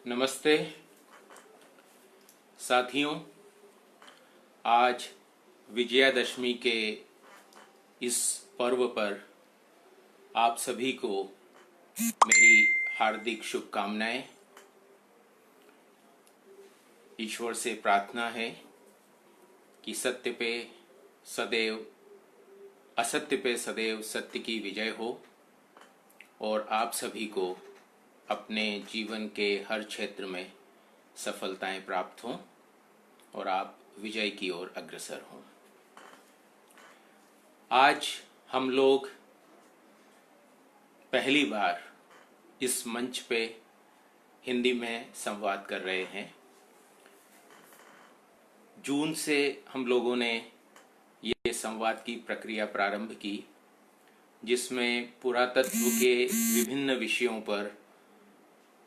नमस्ते साथियों। आज विजयादशमी के इस पर्व पर आप सभी को मेरी हार्दिक शुभकामनाएं। ईश्वर से प्रार्थना है कि असत्य पे सदैव सत्य की विजय हो और आप सभी को अपने जीवन के हर क्षेत्र में सफलताएं प्राप्त हों और आप विजय की ओर अग्रसर हों। आज हम लोग पहली बार इस मंच पे हिंदी में संवाद कर रहे हैं। जून से हम लोगों ने ये संवाद की प्रक्रिया प्रारंभ की, जिसमें पुरातत्व के विभिन्न विषयों पर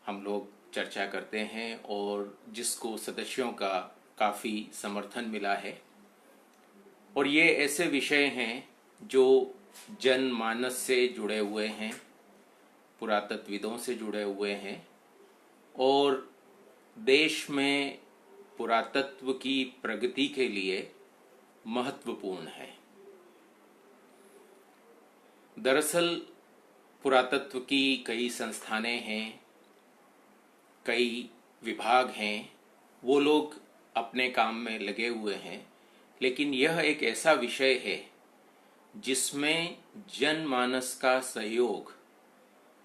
हम लोग चर्चा करते हैं और जिसको सदस्यों का काफ़ी समर्थन मिला है। और ये ऐसे विषय हैं जो जनमानस से जुड़े हुए हैं, पुरातत्वविदों से जुड़े हुए हैं और देश में पुरातत्व की प्रगति के लिए महत्वपूर्ण है। दरअसल पुरातत्व की कई संस्थानें हैं, कई विभाग हैं, वो लोग अपने काम में लगे हुए हैं, लेकिन यह एक ऐसा विषय है जिसमें जनमानस का सहयोग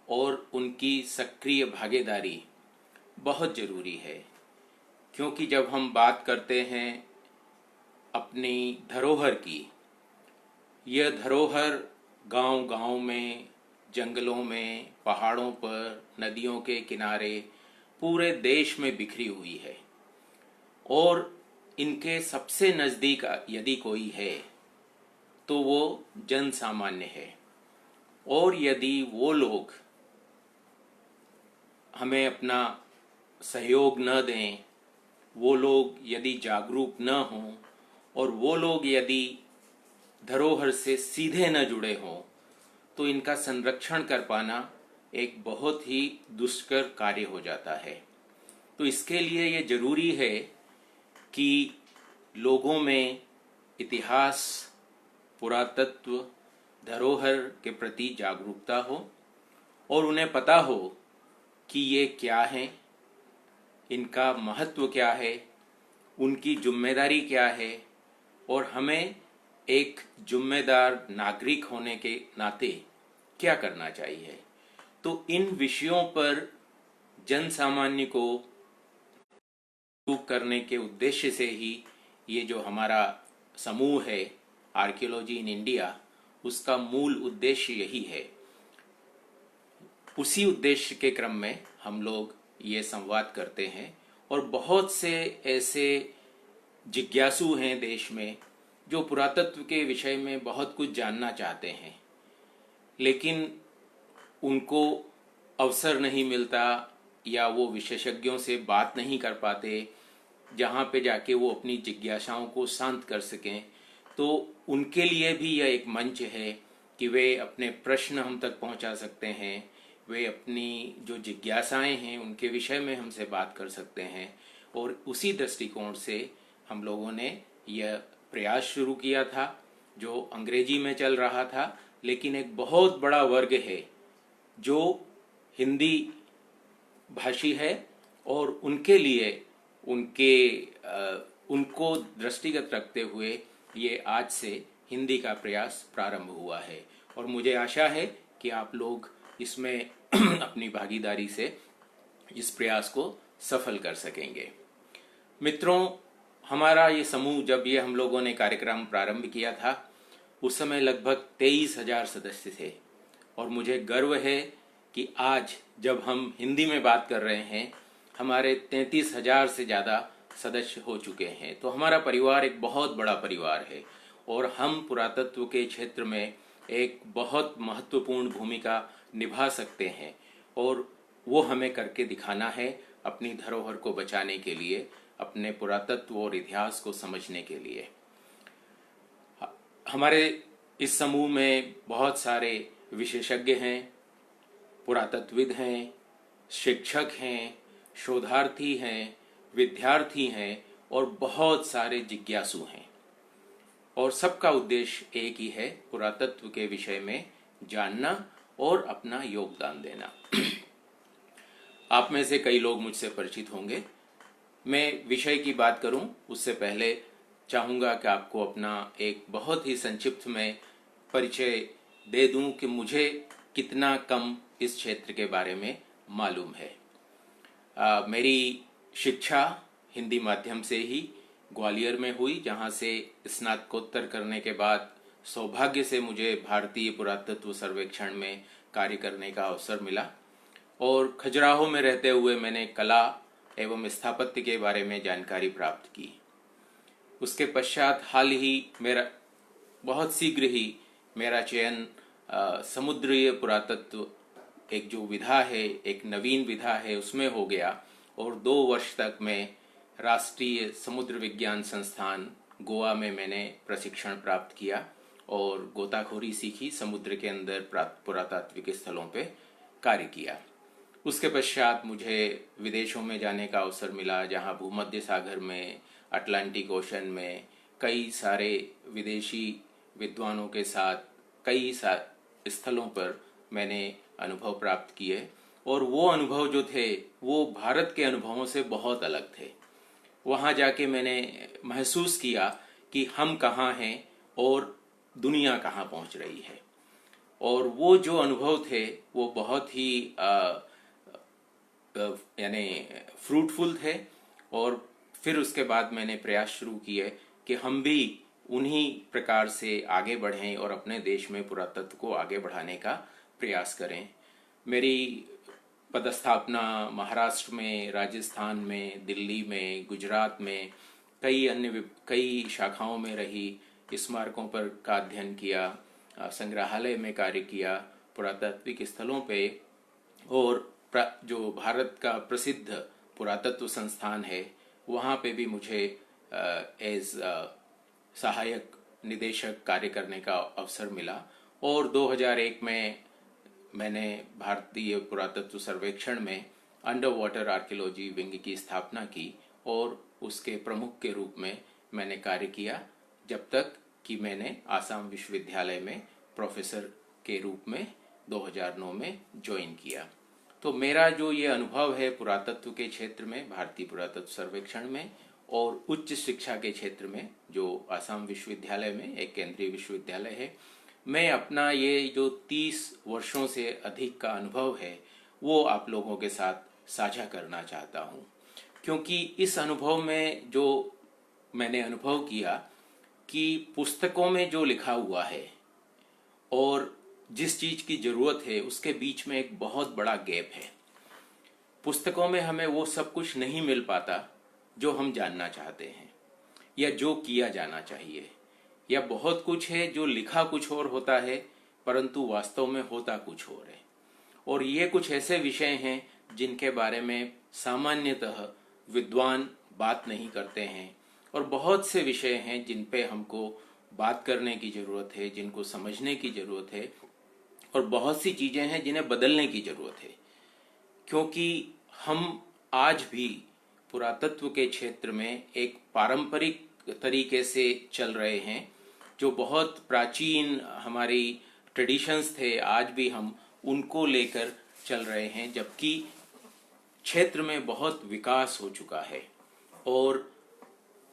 और उनकी सक्रिय भागीदारी बहुत जरूरी है। क्योंकि जब हम बात करते हैं अपनी धरोहर की, यह धरोहर गांव-गांव में, जंगलों में, पहाड़ों पर, नदियों के किनारे पूरे देश में बिखरी हुई है और इनके सबसे नज़दीक यदि कोई है तो वो जन सामान्य है। और यदि वो लोग हमें अपना सहयोग न दें, वो लोग यदि जागरूक न हों और वो लोग यदि धरोहर से सीधे न जुड़े हों, तो इनका संरक्षण कर पाना एक बहुत ही दुष्कर कार्य हो जाता है। तो इसके लिए ये जरूरी है कि लोगों में इतिहास, पुरातत्व, धरोहर के प्रति जागरूकता हो और उन्हें पता हो कि ये क्या हैं, इनका महत्व क्या है, उनकी जिम्मेदारी क्या है और हमें एक जिम्मेदार नागरिक होने के नाते क्या करना चाहिए। तो इन विषयों पर जन सामान्य को जागरूक करने के उद्देश्य से ही ये जो हमारा समूह है आर्कियोलॉजी इन इंडिया, उसका मूल उद्देश्य यही है। उसी उद्देश्य के क्रम में हम लोग ये संवाद करते हैं और बहुत से ऐसे जिज्ञासु हैं देश में जो पुरातत्व के विषय में बहुत कुछ जानना चाहते हैं, लेकिन उनको अवसर नहीं मिलता या वो विशेषज्ञों से बात नहीं कर पाते जहाँ पे जाके वो अपनी जिज्ञासाओं को शांत कर सकें। तो उनके लिए भी यह एक मंच है कि वे अपने प्रश्न हम तक पहुँचा सकते हैं, वे अपनी जो जिज्ञासाएं हैं उनके विषय में हमसे बात कर सकते हैं। और उसी दृष्टिकोण से हम लोगों ने यह प्रयास शुरू किया था जो अंग्रेजी में चल रहा था, लेकिन एक बहुत बड़ा वर्ग है जो हिंदी भाषी है और उनके लिए उनको दृष्टिगत रखते हुए ये आज से हिंदी का प्रयास प्रारंभ हुआ है और मुझे आशा है कि आप लोग इसमें अपनी भागीदारी से इस प्रयास को सफल कर सकेंगे। मित्रों, हमारा ये समूह, जब ये हम लोगों ने कार्यक्रम प्रारंभ किया था उस समय लगभग 23,000 सदस्य थे और मुझे गर्व है कि आज जब हम हिंदी में बात कर रहे हैं हमारे 33,000 से ज़्यादा सदस्य हो चुके हैं। तो हमारा परिवार एक बहुत बड़ा परिवार है और हम पुरातत्व के क्षेत्र में एक बहुत महत्वपूर्ण भूमिका निभा सकते हैं और वो हमें करके दिखाना है अपनी धरोहर को बचाने के लिए, अपने पुरातत्व और इतिहास को समझने के लिए। हमारे इस समूह में बहुत सारे विशेषज्ञ हैं, पुरातत्वविद हैं, शिक्षक हैं, शोधार्थी हैं, विद्यार्थी हैं और बहुत सारे जिज्ञासु हैं, और सबका उद्देश्य एक ही है, पुरातत्व के विषय में जानना और अपना योगदान देना। आप में से कई लोग मुझसे परिचित होंगे। मैं विषय की बात करूं उससे पहले चाहूँगा कि आपको अपना एक बहुत ही संक्षिप्त में परिचय दे दूं कि मुझे कितना कम इस क्षेत्र के बारे में मालूम है। मेरी शिक्षा हिंदी माध्यम से ही ग्वालियर में हुई, जहां से स्नातकोत्तर करने के बाद सौभाग्य से मुझे भारतीय पुरातत्व सर्वेक्षण में कार्य करने का अवसर मिला, और खजुराहो में रहते हुए मैंने कला एवं स्थापत्य के बारे में जानकारी प्राप्त की। उसके पश्चात हाल ही बहुत शीघ्र ही मेरा चयन समुद्रीय पुरातत्व एक जो विधा है, एक नवीन विधा है, उसमें हो गया, और 2 वर्ष तक मैं राष्ट्रीय समुद्र विज्ञान संस्थान गोवा में मैंने प्रशिक्षण प्राप्त किया और गोताखोरी सीखी, समुद्र के अंदर पुरातात्विक स्थलों पे कार्य किया। उसके पश्चात मुझे विदेशों में जाने का अवसर मिला, जहां भूमध्य सागर में, अटलांटिक ओशन में कई सारे विदेशी विद्वानों के साथ कई स्थलों पर मैंने अनुभव प्राप्त किए, और वो अनुभव जो थे वो भारत के अनुभवों से बहुत अलग थे। वहाँ जाके मैंने महसूस किया कि हम कहाँ हैं और दुनिया कहाँ पहुँच रही है, और वो जो अनुभव थे वो बहुत ही यानी फ्रूटफुल थे। और फिर उसके बाद मैंने प्रयास शुरू किए कि हम भी उन्हीं प्रकार से आगे बढ़ें और अपने देश में पुरातत्व को आगे बढ़ाने का प्रयास करें। मेरी पदस्थापना महाराष्ट्र में, राजस्थान में, दिल्ली में, गुजरात में कई शाखाओं में रही। स्मारकों पर का अध्ययन किया, संग्रहालय में कार्य किया, पुरातात्विक स्थलों पे, और जो भारत का प्रसिद्ध पुरातत्व संस्थान है वहाँ पे भी मुझे एज सहायक निदेशक कार्य करने का अवसर मिला। और 2001 में मैंने भारतीय पुरातत्व सर्वेक्षण में अंडर वाटर आर्कियोलॉजी विंग की स्थापना की, और उसके प्रमुख के रूप में मैंने कार्य किया, जब तक कि मैंने आसाम विश्वविद्यालय में प्रोफेसर के रूप में 2009 में ज्वाइन किया। तो मेरा जो ये अनुभव है पुरातत्व के क्षेत्र में, भारतीय पुरातत्व सर्वेक्षण में, और उच्च शिक्षा के क्षेत्र में जो आसाम विश्वविद्यालय में एक केंद्रीय विश्वविद्यालय है, मैं अपना ये जो 30 वर्षों से अधिक का अनुभव है वो आप लोगों के साथ साझा करना चाहता हूँ। क्योंकि इस अनुभव में जो मैंने अनुभव किया कि पुस्तकों में जो लिखा हुआ है और जिस चीज की जरूरत है उसके बीच में एक बहुत बड़ा गैप है। पुस्तकों में हमें वो सब कुछ नहीं मिल पाता जो हम जानना चाहते हैं या जो किया जाना चाहिए, या बहुत कुछ है जो लिखा कुछ और होता है परंतु वास्तव में होता कुछ और है। और ये कुछ ऐसे विषय हैं जिनके बारे में सामान्यतः विद्वान बात नहीं करते हैं, और बहुत से विषय हैं जिन पे हमको बात करने की जरूरत है, जिनको समझने की जरूरत है, और बहुत सी चीजें हैं जिन्हें बदलने की जरूरत है। क्योंकि हम आज भी पुरातत्व के क्षेत्र में एक पारंपरिक तरीके से चल रहे हैं, जो बहुत प्राचीन हमारी ट्रेडिशंस थे, आज भी हम उनको लेकर चल रहे हैं, जबकि क्षेत्र में बहुत विकास हो चुका है और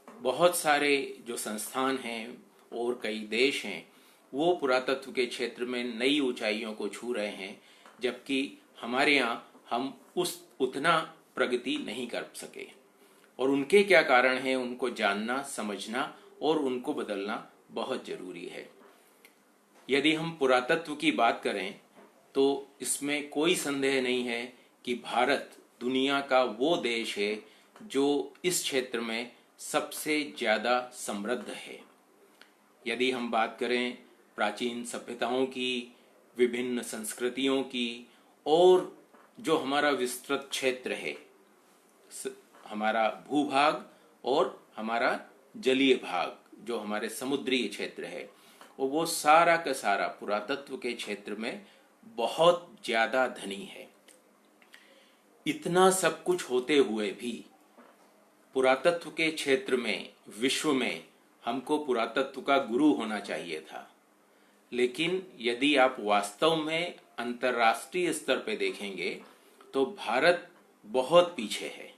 बहुत सारे जो संस्थान हैं और कई देश हैं वो पुरातत्व के क्षेत्र में नई ऊंचाइयों को छू रहे हैं, जबकि हमारे यहाँ हम उतना प्रगति नहीं कर सके। और उनके क्या कारण हैं उनको जानना, समझना और उनको बदलना बहुत जरूरी है। यदि हम पुरातत्व की बात करें तो इसमें कोई संदेह नहीं है कि भारत दुनिया का वो देश है जो इस क्षेत्र में सबसे ज्यादा समृद्ध है। यदि हम बात करें प्राचीन सभ्यताओं की, विभिन्न संस्कृतियों की, और जो हमारा विस्तृत क्षेत्र है, हमारा भूभाग और हमारा जलीय भाग जो हमारे समुद्री क्षेत्र है, और वो सारा का सारा पुरातत्व के क्षेत्र में बहुत ज्यादा धनी है। इतना सब कुछ होते हुए भी पुरातत्व के क्षेत्र में, विश्व में हमको पुरातत्व का गुरु होना चाहिए था। लेकिन यदि आप वास्तव में अंतर्राष्ट्रीय स्तर पे देखेंगे तो भारत बहुत पीछे है।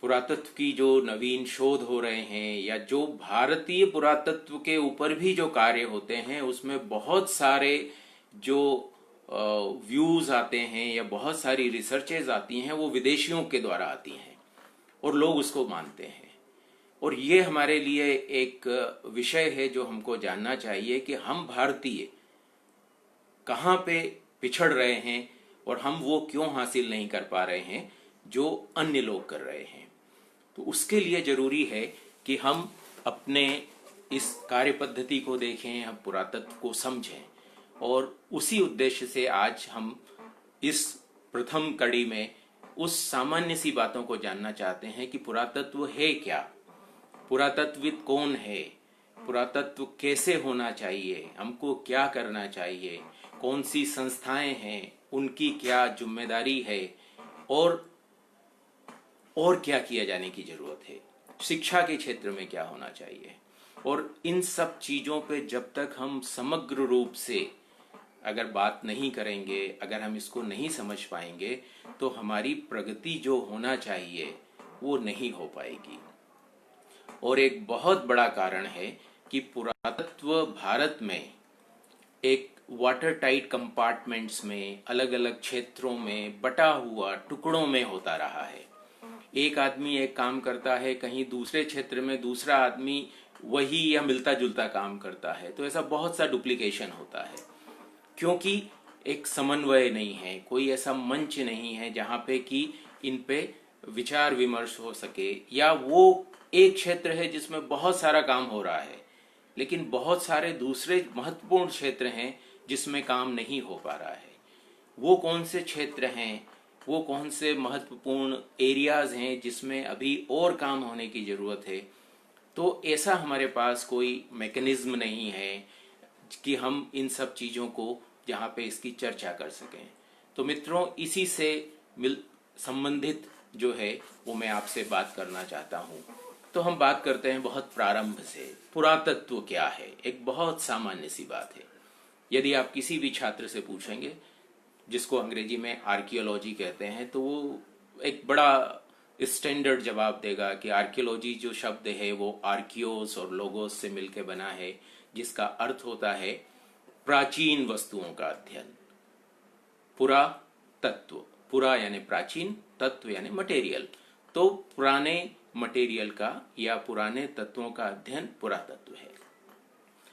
पुरातत्व की जो नवीन शोध हो रहे हैं या जो भारतीय पुरातत्व के ऊपर भी जो कार्य होते हैं, उसमें बहुत सारे जो व्यूज आते हैं या बहुत सारी रिसर्चेज आती हैं, वो विदेशियों के द्वारा आती हैं और लोग उसको मानते हैं। और ये हमारे लिए एक विषय है जो हमको जानना चाहिए कि हम भारतीय कहाँ पे पिछड़ रहे हैं और हम वो क्यों हासिल नहीं कर पा रहे हैं जो अन्य लोग कर रहे हैं। तो उसके लिए जरूरी है कि हम अपने इस कार्य पद्धति को देखें, हम पुरातत्व को समझें, और उसी उद्देश्य से आज हम इस प्रथम कड़ी में उस सामान्य सी बातों को जानना चाहते हैं कि पुरातत्व है क्या, पुरातत्वविद कौन है, पुरातत्व कैसे होना चाहिए, हमको क्या करना चाहिए, कौन सी संस्थाएं हैं, उनकी क्या जिम्मेदारी है, और क्या किया जाने की जरूरत है, शिक्षा के क्षेत्र में क्या होना चाहिए। और इन सब चीजों पे जब तक हम समग्र रूप से अगर बात नहीं करेंगे, अगर हम इसको नहीं समझ पाएंगे, तो हमारी प्रगति जो होना चाहिए वो नहीं हो पाएगी। और एक बहुत बड़ा कारण है कि पुरातत्व भारत में एक वाटर टाइट कंपार्टमेंट्स में, अलग अलग क्षेत्रों में बटा हुआ टुकड़ों में होता रहा है। एक आदमी एक काम करता है, कहीं दूसरे क्षेत्र में दूसरा आदमी वही या मिलता जुलता काम करता है, तो ऐसा बहुत सा डुप्लीकेशन होता है, क्योंकि एक समन्वय नहीं है, कोई ऐसा मंच नहीं है जहां पे कि इन पे विचार विमर्श हो सके। या वो एक क्षेत्र है जिसमें बहुत सारा काम हो रहा है, लेकिन बहुत सारे दूसरे महत्वपूर्ण क्षेत्र हैं जिसमें काम नहीं हो पा रहा है। वो कौन से क्षेत्र हैं, वो कौन से महत्वपूर्ण एरियाज हैं जिसमें अभी और काम होने की जरूरत है। तो ऐसा हमारे पास कोई मैकेनिज्म नहीं है कि हम इन सब चीजों को जहाँ पे इसकी चर्चा कर सकें। तो मित्रों, इसी से संबंधित जो है वो मैं आपसे बात करना चाहता हूँ। तो हम बात करते हैं बहुत प्रारंभ से, पुरातत्व क्या है। एक बहुत सामान्य सी बात है। यदि आप किसी भी छात्र से पूछेंगे, जिसको अंग्रेजी में आर्कियोलॉजी कहते हैं, तो वो एक बड़ा स्टैंडर्ड जवाब देगा कि आर्कियोलॉजी जो शब्द है वो आर्कियोस और लोगोस से मिलकर बना है, जिसका अर्थ होता है प्राचीन वस्तुओं का अध्ययन। पुरातत्व, पुरा यानी प्राचीन, तत्व यानी मटेरियल, तो पुराने मटेरियल का या पुराने तत्वों का अध्ययन पुरातत्व है।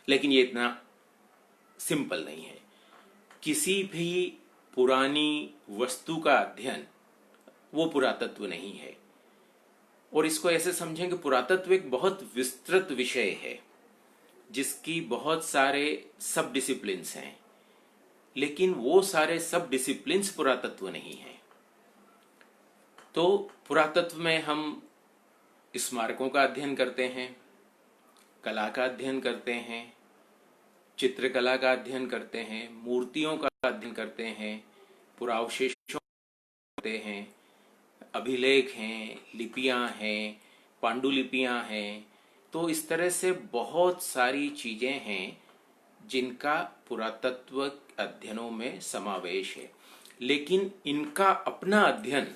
लेकिन ये इतना सिंपल नहीं है। किसी भी पुरानी वस्तु का अध्ययन वो पुरातत्व नहीं है। और इसको ऐसे समझें कि पुरातत्व एक बहुत विस्तृत विषय है जिसकी बहुत सारे सब डिसिप्लिन्स हैं, लेकिन वो सारे सब डिसिप्लिन्स पुरातत्व नहीं है। तो पुरातत्व में हम स्मारकों का अध्ययन करते हैं, कला का अध्ययन करते हैं, चित्रकला का अध्ययन करते हैं, मूर्तियों का अध्ययन करते हैं, पुरावशेषों करते हैं, अभिलेख हैं, लिपियां हैं, पांडुलिपियां हैं। तो इस तरह से बहुत सारी चीजें हैं जिनका पुरातत्व अध्ययनों में समावेश है। लेकिन इनका अपना अध्ययन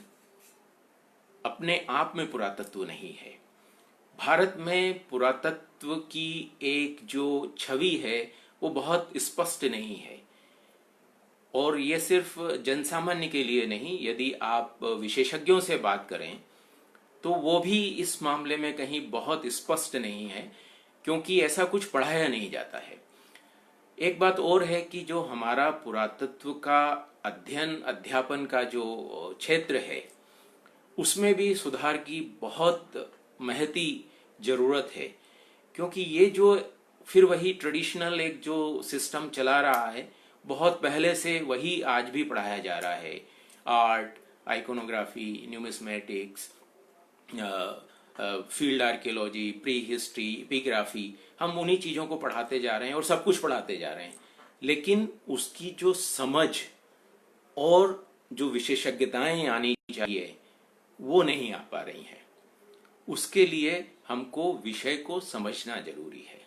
अपने आप में पुरातत्व नहीं है। भारत में पुरातत्व की एक जो छवि है वो बहुत स्पष्ट नहीं है। और ये सिर्फ जनसामान्य के लिए नहीं, यदि आप विशेषज्ञों से बात करें तो वो भी इस मामले में कहीं बहुत स्पष्ट नहीं है, क्योंकि ऐसा कुछ पढ़ाया नहीं जाता है। एक बात और है कि जो हमारा पुरातत्व का अध्ययन अध्यापन का जो क्षेत्र है, उसमें भी सुधार की बहुत महती जरूरत है। क्योंकि ये जो फिर वही ट्रेडिशनल एक जो सिस्टम चला रहा है, बहुत पहले से वही आज भी पढ़ाया जा रहा है। Art, iconography, numismatics, field archaeology, pre history, epigraphy, हम उन्हीं चीज़ों को पढ़ाते जा रहे हैं और सब कुछ पढ़ाते जा रहे हैं। लेकिन उसकी जो समझ और जो विशेषज्ञताएं आनी चाहिए वो नहीं आ पा रही हैं। उसके लिए हमको विषय को समझना जरूरी है।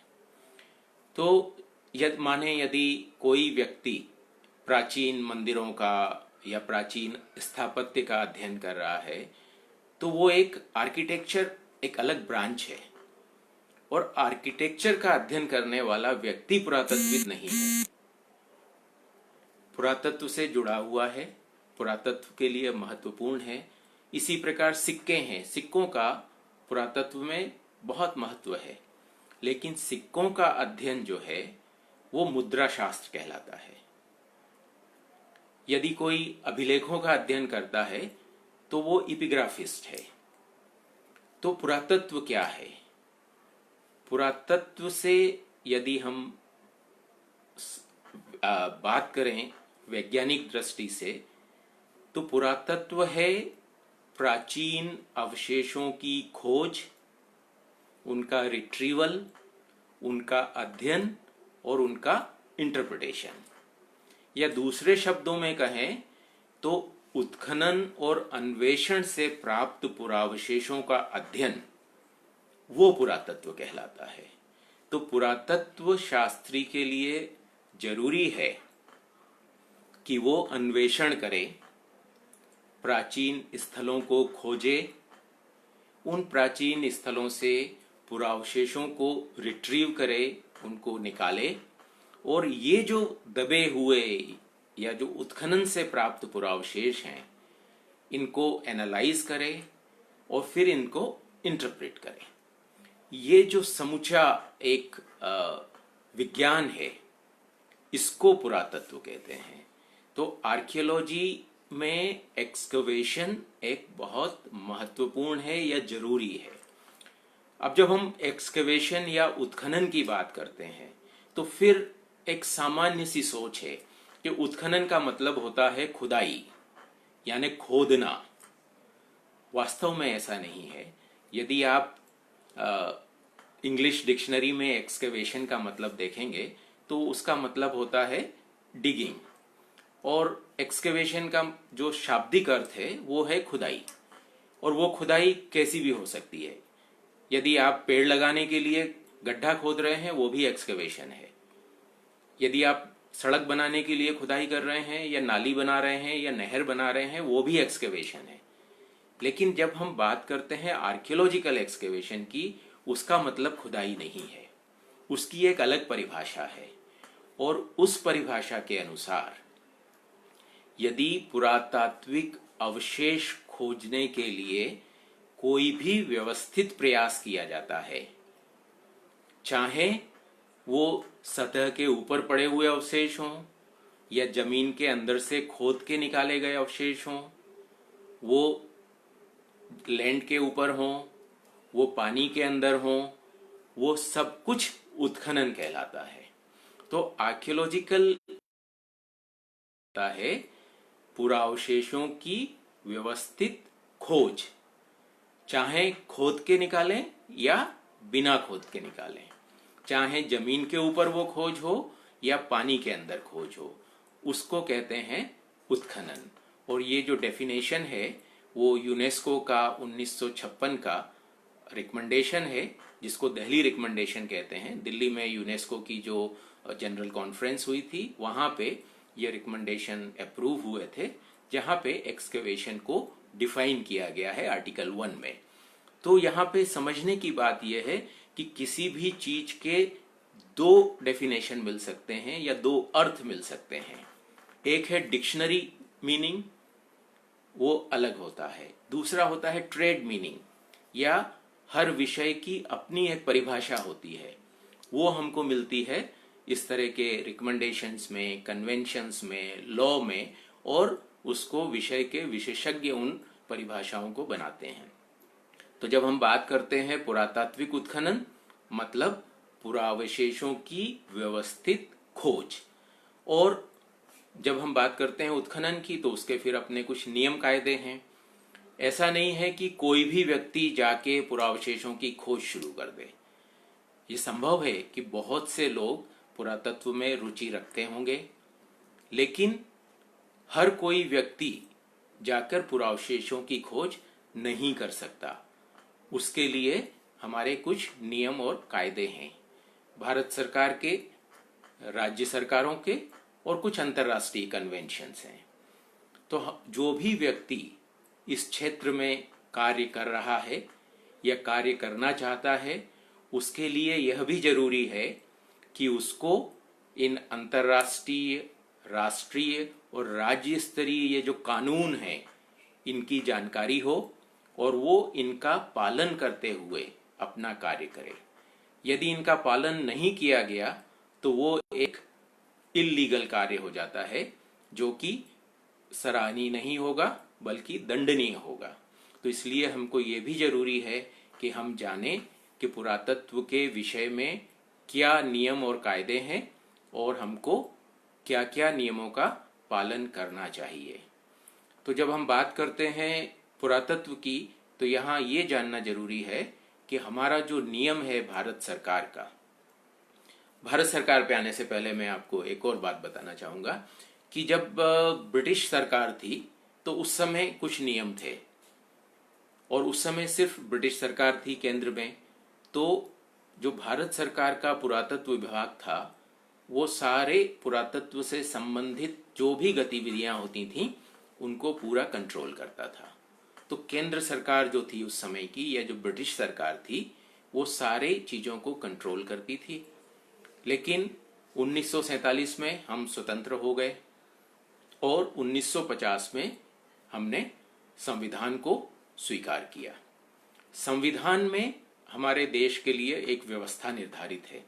तो यदि कोई व्यक्ति प्राचीन मंदिरों का या प्राचीन स्थापत्य का अध्ययन कर रहा है, तो वो एक आर्किटेक्चर एक अलग ब्रांच है, और आर्किटेक्चर का अध्ययन करने वाला व्यक्ति पुरातत्वविद नहीं है। पुरातत्व से जुड़ा हुआ है, पुरातत्व के लिए महत्वपूर्ण है। इसी प्रकार सिक्के हैं, सिक्कों का पुरातत्व में बहुत महत्व है, लेकिन सिक्कों का अध्ययन जो है वो मुद्रा शास्त्र कहलाता है। यदि कोई अभिलेखों का अध्ययन करता है तो वो इपिग्राफिस्ट है। तो पुरातत्व क्या है? पुरातत्व से यदि हम बात करें वैज्ञानिक दृष्टि से, तो पुरातत्व है प्राचीन अवशेषों की खोज, उनका रिट्रीवल, उनका अध्ययन और उनका इंटरप्रिटेशन। या दूसरे शब्दों में कहें तो उत्खनन और अन्वेषण से प्राप्त पुरावशेषों का अध्ययन, वो पुरातत्व कहलाता है। तो पुरातत्व शास्त्री के लिए जरूरी है कि वो अन्वेषण करे, प्राचीन स्थलों को खोजे, उन प्राचीन स्थलों से पुरावशेषों को रिट्रीव करे, उनको निकाले, और ये जो दबे हुए या जो उत्खनन से प्राप्त पुरावशेष हैं, इनको एनालाइज करे और फिर इनको इंटरप्रेट करे। ये जो समूचा एक विज्ञान है, इसको पुरातत्व कहते हैं। तो आर्कियोलॉजी में एक्सकवेशन एक बहुत महत्वपूर्ण है या जरूरी है। अब जब हम एक्सकवेशन या उत्खनन की बात करते हैं तो फिर एक सामान्य सी सोच है कि उत्खनन का मतलब होता है खुदाई, यानी खोदना। वास्तव में ऐसा नहीं है। यदि आप इंग्लिश डिक्शनरी में एक्सकवेशन का मतलब देखेंगे तो उसका मतलब होता है डिगिंग, और एक्सकवेशन का जो शाब्दिक अर्थ है वो है खुदाई। और वो खुदाई कैसी भी हो सकती है। यदि आप पेड़ लगाने के लिए गड्ढा खोद रहे हैं, वो भी एक्सकवेशन है। यदि आप सड़क बनाने के लिए खुदाई कर रहे हैं, या नाली बना रहे हैं, या नहर बना रहे हैं, वो भी एक्सकवेशन है। लेकिन जब हम बात करते हैं आर्कियोलॉजिकल एक्सकवेशन की, उसका मतलब खुदाई नहीं है, उसकी एक अलग परिभाषा है। और उस परिभाषा के अनुसार यदि पुरातात्विक अवशेष खोजने के लिए कोई भी व्यवस्थित प्रयास किया जाता है, चाहे वो सतह के ऊपर पड़े हुए अवशेष हों या जमीन के अंदर से खोद के निकाले गए अवशेष हों, वो लैंड के ऊपर हों, वो पानी के अंदर हों, वो सब कुछ उत्खनन कहलाता है। तो आर्कियोलॉजिकल है पुरावशेषों की व्यवस्थित खोज, चाहे खोद के निकालें या बिना खोद के निकालें, चाहे जमीन के ऊपर वो खोज हो या पानी के अंदर खोज हो, उसको कहते हैं उत्खनन। और ये जो डेफिनेशन है वो यूनेस्को का 1956 का रिकमेंडेशन है, जिसको दिल्ली रिकमेंडेशन कहते हैं। दिल्ली में यूनेस्को की जो जनरल कॉन्फ्रेंस हुई थी, वहां पे ये रिकमेंडेशन अप्रूव हुए थे, जहां पे एक्सकवेशन को डिफाइन किया गया है आर्टिकल 1 में। तो यहाँ पे समझने की बात यह है कि किसी भी चीज के दो डेफिनेशन मिल सकते हैं या दो अर्थ मिल सकते हैं। एक है डिक्शनरी मीनिंग, वो अलग होता है। दूसरा होता है ट्रेड मीनिंग, या हर विषय की अपनी एक परिभाषा होती है, वो हमको मिलती है इस तरह के रिकमेंडेशंस में, कन्वेंशंस में, लॉ में, और उसको विषय के विशेषज्ञ उन परिभाषाओं को बनाते हैं। तो जब हम बात करते हैं पुरातात्विक उत्खनन, मतलब पुरावशेषों की व्यवस्थित खोज। और जब हम बात करते हैं उत्खनन की, तो उसके फिर अपने कुछ नियम कायदे हैं। ऐसा नहीं है कि कोई भी व्यक्ति जाके पुरावशेषों की खोज शुरू कर दे। ये संभव है कि बहुत से लोग पुरातत्व में रुचि रखते होंगे, लेकिन हर कोई व्यक्ति जाकर पुरावशेषों की खोज नहीं कर सकता। उसके लिए हमारे कुछ नियम और कायदे हैं, भारत सरकार के, राज्य सरकारों के और कुछ अंतर्राष्ट्रीय कन्वेंशंस हैं। तो जो भी व्यक्ति इस क्षेत्र में कार्य कर रहा है या कार्य करना चाहता है, उसके लिए यह भी जरूरी है कि उसको इन अंतर्राष्ट्रीय, राष्ट्रीय और राज्य स्तरीय ये जो कानून हैं इनकी जानकारी हो और वो इनका पालन करते हुए अपना कार्य करे। यदि इनका पालन नहीं किया गया तो वो एक इल्लीगल कार्य हो जाता है, जो कि सराहनीय नहीं होगा बल्कि दंडनीय होगा। तो इसलिए हमको ये भी जरूरी है कि हम जानें कि पुरातत्व के विषय में क्या नियम और कायदे हैं और हमको क्या क्या नियमों का पालन करना चाहिए। तो जब हम बात करते हैं पुरातत्व की, तो यहाँ ये जानना जरूरी है कि हमारा जो नियम है भारत सरकार का, भारत सरकार पे आने से पहले मैं आपको एक और बात बताना चाहूंगा कि जब ब्रिटिश सरकार थी तो उस समय कुछ नियम थे और उस समय सिर्फ ब्रिटिश सरकार थी केंद्र में। तो जो भारत सरकार का पुरातत्व विभाग था वो सारे पुरातत्व से संबंधित जो भी गतिविधियां होती थीं उनको पूरा कंट्रोल करता था। तो केंद्र सरकार जो थी उस समय की, या जो ब्रिटिश सरकार थी, वो सारे चीजों को कंट्रोल करती थी। लेकिन 1947 में हम स्वतंत्र हो गए और 1950 में हमने संविधान को स्वीकार किया। संविधान में हमारे देश के लिए एक व्यवस्था निर्धारित है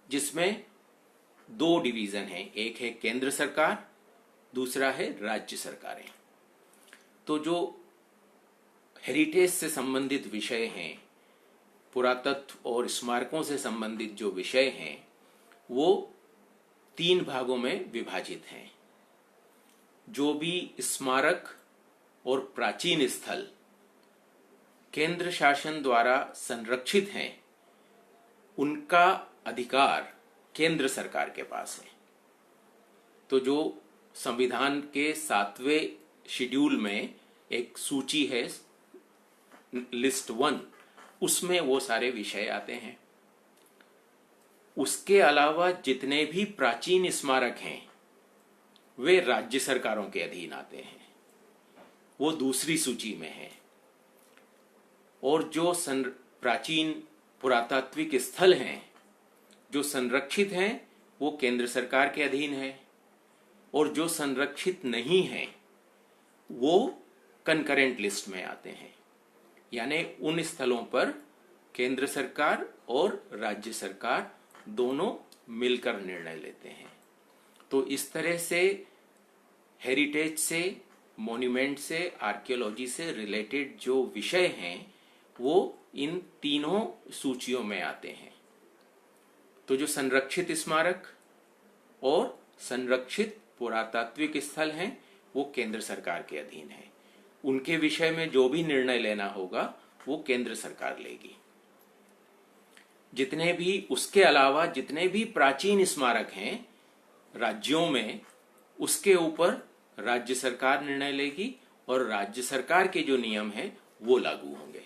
जिसमें दो डिवीजन हैं, एक है केंद्र सरकार, दूसरा है राज्य सरकारें। तो जो हेरिटेज से संबंधित विषय हैं, पुरातत्व और स्मारकों से संबंधित जो विषय हैं, वो 3 भागों में विभाजित हैं। जो भी स्मारक और प्राचीन स्थल केंद्र शासन द्वारा संरक्षित हैं, उनका अधिकार केंद्र सरकार के पास है। तो जो संविधान के 7वें शेड्यूल में एक सूची है, लिस्ट 1, उसमें वो सारे विषय आते हैं। उसके अलावा जितने भी प्राचीन स्मारक हैं वे राज्य सरकारों के अधीन आते हैं, वो दूसरी सूची में है। और जो प्राचीन पुरातात्विक स्थल हैं जो संरक्षित हैं वो केंद्र सरकार के अधीन है, और जो संरक्षित नहीं हैं वो कंकरेंट लिस्ट में आते हैं। यानी उन स्थलों पर केंद्र सरकार और राज्य सरकार दोनों मिलकर निर्णय लेते हैं। तो इस तरह से हेरिटेज से, मॉन्यूमेंट से, आर्कियोलॉजी से रिलेटेड जो विषय हैं वो इन तीनों सूचियों में आते हैं। तो जो संरक्षित स्मारक और संरक्षित पुरातात्विक स्थल हैं वो केंद्र सरकार के अधीन है। उनके विषय में जो भी निर्णय लेना होगा वो केंद्र सरकार लेगी। जितने भी उसके अलावा जितने भी प्राचीन स्मारक हैं राज्यों में, उसके ऊपर राज्य सरकार निर्णय लेगी और राज्य सरकार के जो नियम हैं वो लागू होंगे।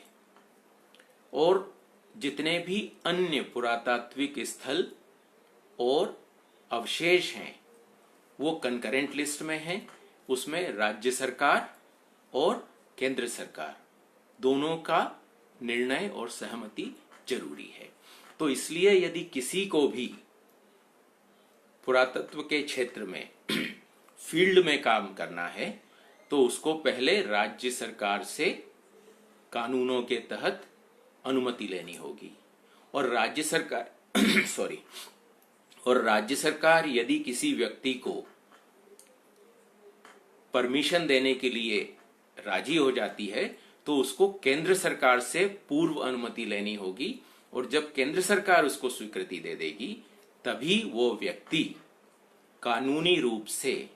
और जितने भी अन्य पुरातात्विक स्थल और अवशेष हैं वो कंकरेंट लिस्ट में हैं, उसमें राज्य सरकार और केंद्र सरकार दोनों का निर्णय और सहमति जरूरी है। तो इसलिए यदि किसी को भी पुरातत्व के क्षेत्र में फील्ड में काम करना है तो उसको पहले राज्य सरकार से कानूनों के तहत अनुमति लेनी होगी। और राज्य सरकार और राज्य सरकार यदि किसी व्यक्ति को परमिशन देने के लिए राजी हो जाती है तो उसको केंद्र सरकार से पूर्व अनुमति लेनी होगी, और जब केंद्र सरकार उसको स्वीकृति दे देगी तभी वो व्यक्ति कानूनी रूप से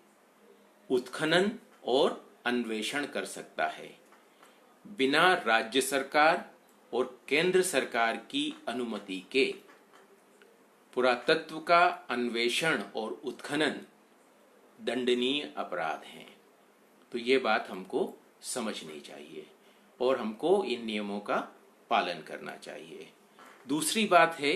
उत्खनन और अन्वेषण कर सकता है। बिना राज्य सरकार और केंद्र सरकार की अनुमति के पुरातत्व का अन्वेषण और उत्खनन दंडनीय अपराध हैं। तो ये बात हमको समझनी चाहिए और हमको इन नियमों का पालन करना चाहिए। दूसरी बात है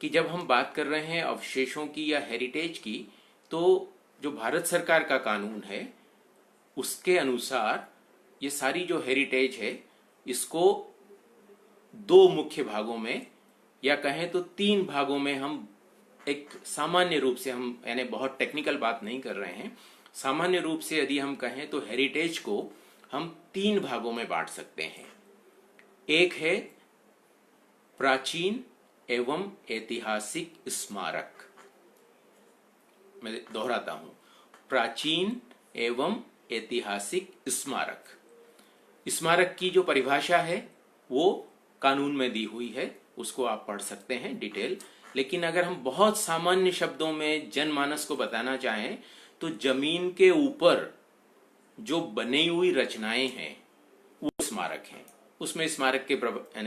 कि जब हम बात कर रहे हैं अवशेषों की या हेरिटेज की, तो जो भारत सरकार का कानून है उसके अनुसार ये सारी जो हेरिटेज है इसको दो मुख्य भागों में या कहें तो तीन भागों में हम एक सामान्य रूप से, हम यानी बहुत टेक्निकल बात नहीं कर रहे हैं, सामान्य रूप से यदि हम कहें तो हेरिटेज को हम तीन भागों में बांट सकते हैं। एक है प्राचीन एवं ऐतिहासिक स्मारक। मैं दोहराता हूं, प्राचीन एवं ऐतिहासिक स्मारक। स्मारक की जो परिभाषा है वो कानून में दी हुई है, उसको आप पढ़ सकते हैं डिटेल। लेकिन अगर हम बहुत सामान्य शब्दों में जनमानस को बताना चाहें तो जमीन के ऊपर जो बनी हुई रचनाएं हैं वो स्मारक हैं। उसमें स्मारक के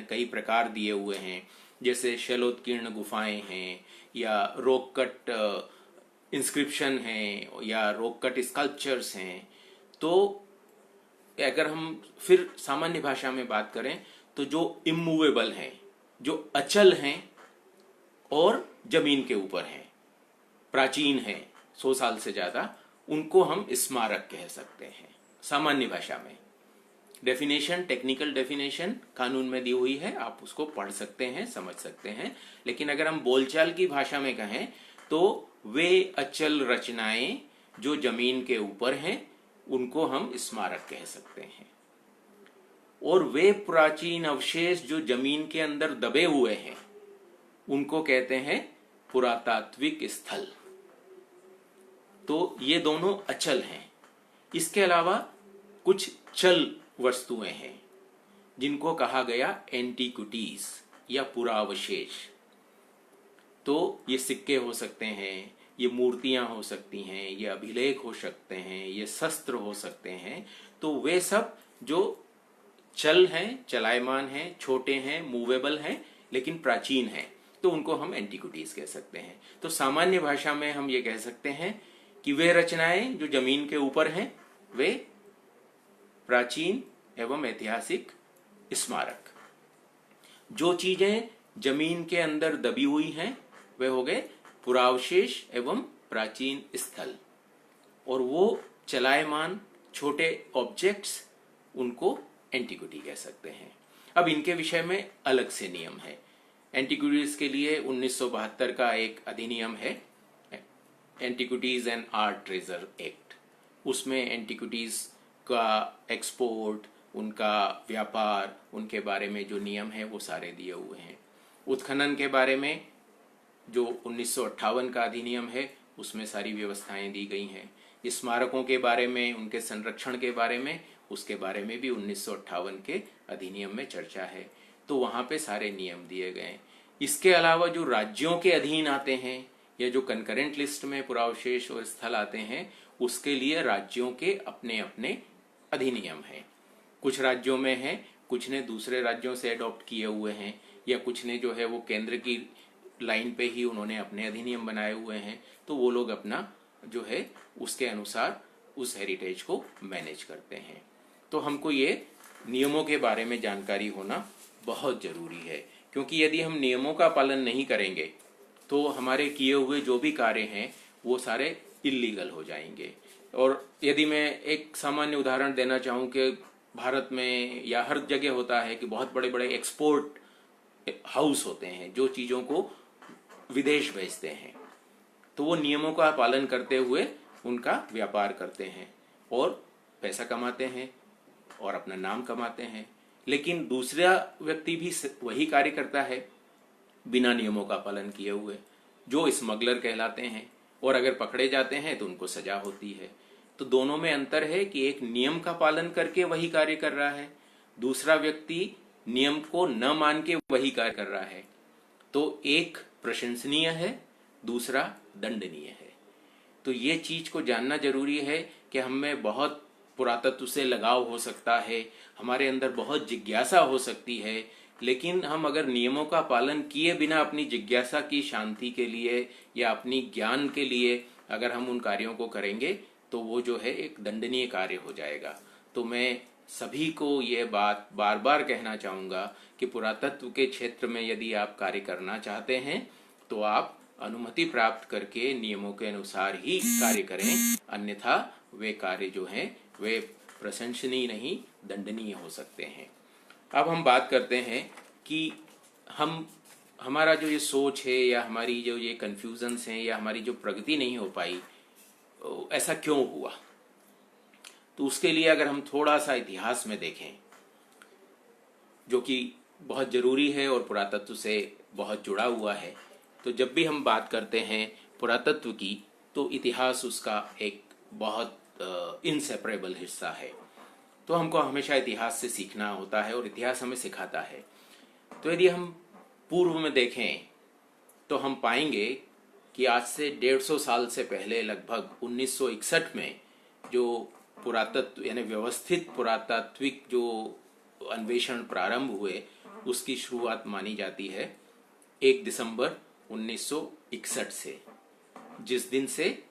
कई प्रकार दिए हुए हैं, जैसे शैलोत्कीर्ण गुफाएं हैं या रॉक कट इंस्क्रिप्शन हैं या रॉक कट स्कल्पचर्स हैं। तो अगर हम फिर सामान्य भाषा में बात करें तो जो इमूवेबल हैं, जो अचल हैं और जमीन के ऊपर हैं, प्राचीन हैं 100 साल से ज्यादा, उनको हम स्मारक कह सकते हैं सामान्य भाषा में। डेफिनेशन, टेक्निकल डेफिनेशन कानून में दी हुई है, आप उसको पढ़ सकते हैं, समझ सकते हैं। लेकिन अगर हम बोलचाल की भाषा में कहें तो वे अचल रचनाएं जो जमीन के ऊपर हैं उनको हम स्मारक कह सकते हैं। और वे प्राचीन अवशेष जो जमीन के अंदर दबे हुए हैं उनको कहते हैं पुरातात्विक स्थल। तो ये दोनों अचल हैं। इसके अलावा कुछ चल वस्तुएं हैं जिनको कहा गया एंटीक्विटीज या पुरावशेष। तो ये सिक्के हो सकते हैं, ये मूर्तियां हो सकती हैं, ये अभिलेख हो सकते हैं, ये शस्त्र हो सकते हैं। तो वे सब जो चल हैं, चलायमान हैं, छोटे हैं, मूवेबल हैं, लेकिन प्राचीन हैं, तो उनको हम एंटीक्विटीज कह सकते हैं। तो सामान्य भाषा में हम ये कह सकते हैं कि वे रचनाएं जो जमीन के ऊपर हैं वे प्राचीन एवं ऐतिहासिक स्मारक। जो चीजें जमीन के अंदर दबी हुई हैं वे हो गए पुरावशेष एवं प्राचीन स्थल। और वो चलायमान छोटे ऑब्जेक्ट्स, उनको एंटीक्विटी कह सकते हैं। अब इनके विषय में अलग से नियम है। एंटीक्विटीज के लिए 1972 का एक अधिनियम है, antiquities and art treasure act. उसमें एंटीक्विटीज का एक्सपोर्ट, उनका व्यापार, उनके बारे में जो नियम है वो सारे दिए हुए हैं। उत्खनन के बारे में जो 1958 का अधिनियम है उसमें सारी व्यवस्थाएं दी गई हैं। स्मारकों के बारे में, उनके संरक्षण के बारे में, उसके बारे में भी 1958 के अधिनियम में चर्चा है। तो वहां पे सारे नियम दिए गए। इसके अलावा जो राज्यों के अधीन आते हैं या जो कंकरेंट लिस्ट में पुरावशेष और स्थल आते हैं उसके लिए राज्यों के अपने अपने अधिनियम हैं। कुछ राज्यों में है, कुछ ने दूसरे राज्यों से अडॉप्ट किए हुए हैं, या कुछ ने जो है वो केंद्र की लाइन पे ही उन्होंने अपने अधिनियम बनाए हुए हैं। तो वो लोग अपना जो है उसके अनुसार उस हेरिटेज को मैनेज करते हैं। तो हमको ये नियमों के बारे में जानकारी होना बहुत जरूरी है, क्योंकि यदि हम नियमों का पालन नहीं करेंगे तो हमारे किए हुए जो भी कार्य हैं वो सारे इल्लीगल हो जाएंगे। और यदि मैं एक सामान्य उदाहरण देना चाहूँ कि भारत में या हर जगह होता है कि बहुत बड़े बड़े एक्सपोर्ट हाउस होते हैं जो चीज़ों को विदेश भेजते हैं, तो वो नियमों का पालन करते हुए उनका व्यापार करते हैं और पैसा कमाते हैं और अपना नाम कमाते हैं। लेकिन दूसरा व्यक्ति भी वही कार्य करता है बिना नियमों का पालन किए हुए, जो स्मगलर कहलाते हैं, और अगर पकड़े जाते हैं तो उनको सजा होती है। तो दोनों में अंतर है कि एक नियम का पालन करके वही कार्य कर रहा है, दूसरा व्यक्ति नियम को न मान के वही कार्य कर रहा है। तो एक प्रशंसनीय है, दूसरा दंडनीय है। तो ये चीज को जानना जरूरी है कि हमें बहुत पुरातत्व से लगाव हो सकता है, हमारे अंदर बहुत जिज्ञासा हो सकती है, लेकिन हम अगर नियमों का पालन किए बिना अपनी जिज्ञासा की शांति के लिए या अपनी ज्ञान के लिए अगर हम उन कार्यों को करेंगे तो वो जो है एक दंडनीय कार्य हो जाएगा। तो मैं सभी को ये बात बार बार कहना चाहूँगा कि पुरातत्व के क्षेत्र में यदि आप कार्य करना चाहते हैं तो आप अनुमति प्राप्त करके नियमों के अनुसार ही कार्य करें, अन्यथा वे कार्य जो हैं वे प्रशंसनीय नहीं, दंडनीय हो सकते हैं। अब हम बात करते हैं कि हमारा जो ये सोच है या हमारी जो ये कन्फ्यूजन्स हैं या हमारी जो प्रगति नहीं हो पाई, ऐसा क्यों हुआ। तो उसके लिए अगर हम थोड़ा सा इतिहास में देखें, जो कि बहुत जरूरी है और पुरातत्व से बहुत जुड़ा हुआ है, तो जब भी हम बात करते हैं पुरातत्व की तो इतिहास उसका एक बहुत इनसेपरेबल हिस्सा है। तो हमको हमेशा इतिहास से सीखना होता है और इतिहास हमें सिखाता है। तो यदि हम पूर्व में देखें तो हम पाएंगे कि आज से 150 साल से पहले लगभग 1961 में जो पुरातत्व यानी व्यवस्थित पुरातात्विक जो अन्वेषण प्रारंभ हुए उसकी शुरुआत मानी जाती है 1 दिसंबर 1961 से, जिस दिन से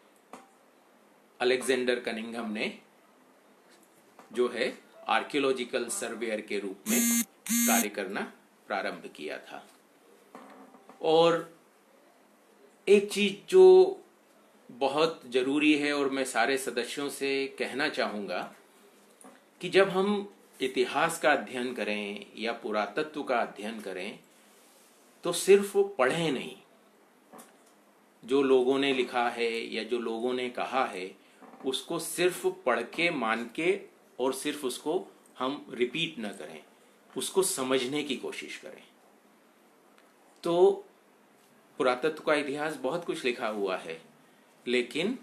अलेक्जेंडर कनिंघम ने जो है आर्कियोलॉजिकल सर्वेयर के रूप में कार्य करना प्रारंभ किया था। और एक चीज जो बहुत जरूरी है और मैं सारे सदस्यों से कहना चाहूंगा कि जब हम इतिहास का अध्ययन करें या पुरातत्व का अध्ययन करें तो सिर्फ पढ़ें नहीं, जो लोगों ने लिखा है या जो लोगों ने कहा है उसको सिर्फ पढ़ के मान के और सिर्फ उसको हम रिपीट न करें, उसको समझने की कोशिश करें। तो पुरातत्व का इतिहास बहुत कुछ लिखा हुआ है, लेकिन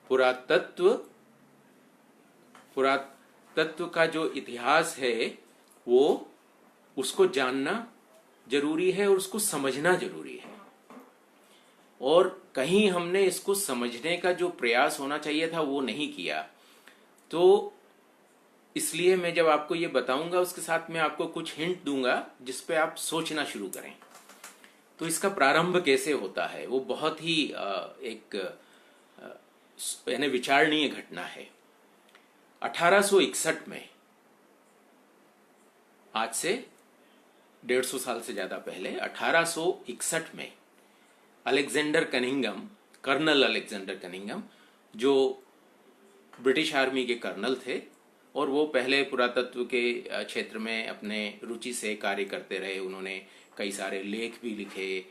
पुरातत्व का जो इतिहास है वो उसको जानना जरूरी है और उसको समझना जरूरी है। और कहीं हमने इसको समझने का जो प्रयास होना चाहिए था वो नहीं किया। तो इसलिए मैं जब आपको ये बताऊंगा उसके साथ मैं आपको कुछ हिंट दूंगा जिस पे आप सोचना शुरू करें। तो इसका प्रारंभ कैसे होता है वो बहुत ही एक यानी विचारणीय घटना है। 1861 में, आज से 150 साल से ज्यादा पहले, 1861 में Alexander Cunningham, colonel Alexander Cunningham, जो ब्रिटिश आर्मी के कर्नल थे और वो पहले पुरातत्व के क्षेत्र में अपने रुचि से कार्य करते रहे। उन्होंने कई सारे लेख भी लिखे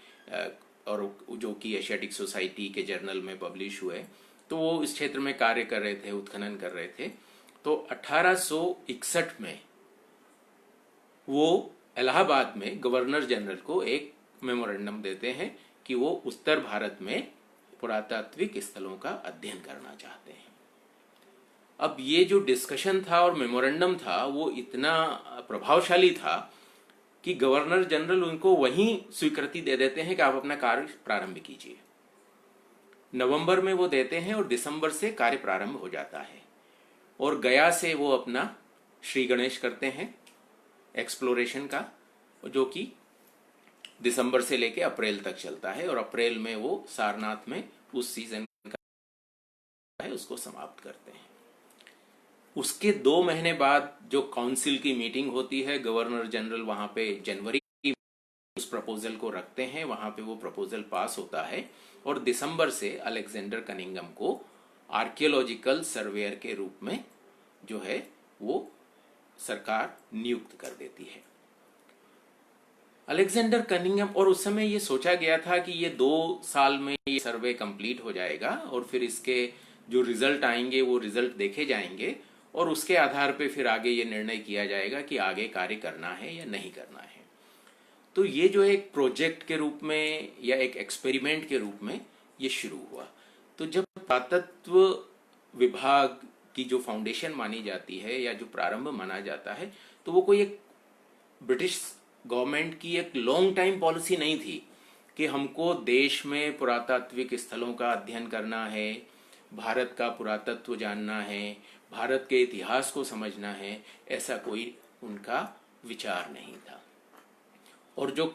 और जो कि एशियाटिक सोसाइटी के जर्नल में पब्लिश हुए। तो वो इस क्षेत्र में कार्य कर रहे थे, उत्खनन कर रहे थे। तो 1861 में वो इलाहाबाद में गवर्नर जनरल को एक मेमोरेंडम देते हैं कि वो उत्तर भारत में पुरातात्विक स्थलों का अध्ययन करना चाहते हैं। अब ये जो डिस्कशन था और मेमोरेंडम था वो इतना प्रभावशाली था कि गवर्नर जनरल उनको वहीं स्वीकृति दे देते हैं कि आप अपना कार्य प्रारंभ कीजिए। नवंबर में वो देते हैं और दिसंबर से कार्य प्रारंभ हो जाता है। और गया से वो अपना श्री गणेश करते हैं एक्सप्लोरेशन का, जो कि दिसंबर से लेके अप्रैल तक चलता है। और अप्रैल में वो सारनाथ में उस सीजन का है उसको समाप्त करते हैं। उसके 2 महीने बाद जो काउंसिल की मीटिंग होती है, गवर्नर जनरल वहां पे जनवरी उस प्रपोजल को रखते हैं, वहां पे वो प्रपोजल पास होता है और दिसंबर से अलेक्जेंडर कनिंघम को आर्कियोलॉजिकल सर्वेयर के रूप में जो है वो सरकार नियुक्त कर देती है। अलेक्जेंडर कनिंघम, और उस समय ये सोचा गया था कि ये 2 साल में ये सर्वे कंप्लीट हो जाएगा और फिर इसके जो रिजल्ट आएंगे वो रिजल्ट देखे जाएंगे और उसके आधार पे फिर आगे ये निर्णय किया जाएगा कि आगे कार्य करना है या नहीं करना है। तो ये जो एक प्रोजेक्ट के रूप में या एक एक्सपेरिमेंट के रूप में ये शुरू हुआ। तो जब पुरातत्व विभाग की जो फाउंडेशन मानी जाती है या जो प्रारंभ माना जाता है, तो वो कोई एक ब्रिटिश गवर्नमेंट की एक लॉन्ग टाइम पॉलिसी नहीं थी कि हमको देश में पुरातात्विक स्थलों का अध्ययन करना है, भारत का पुरातत्व जानना है, भारत के इतिहास को समझना है, ऐसा कोई उनका विचार नहीं था। और जो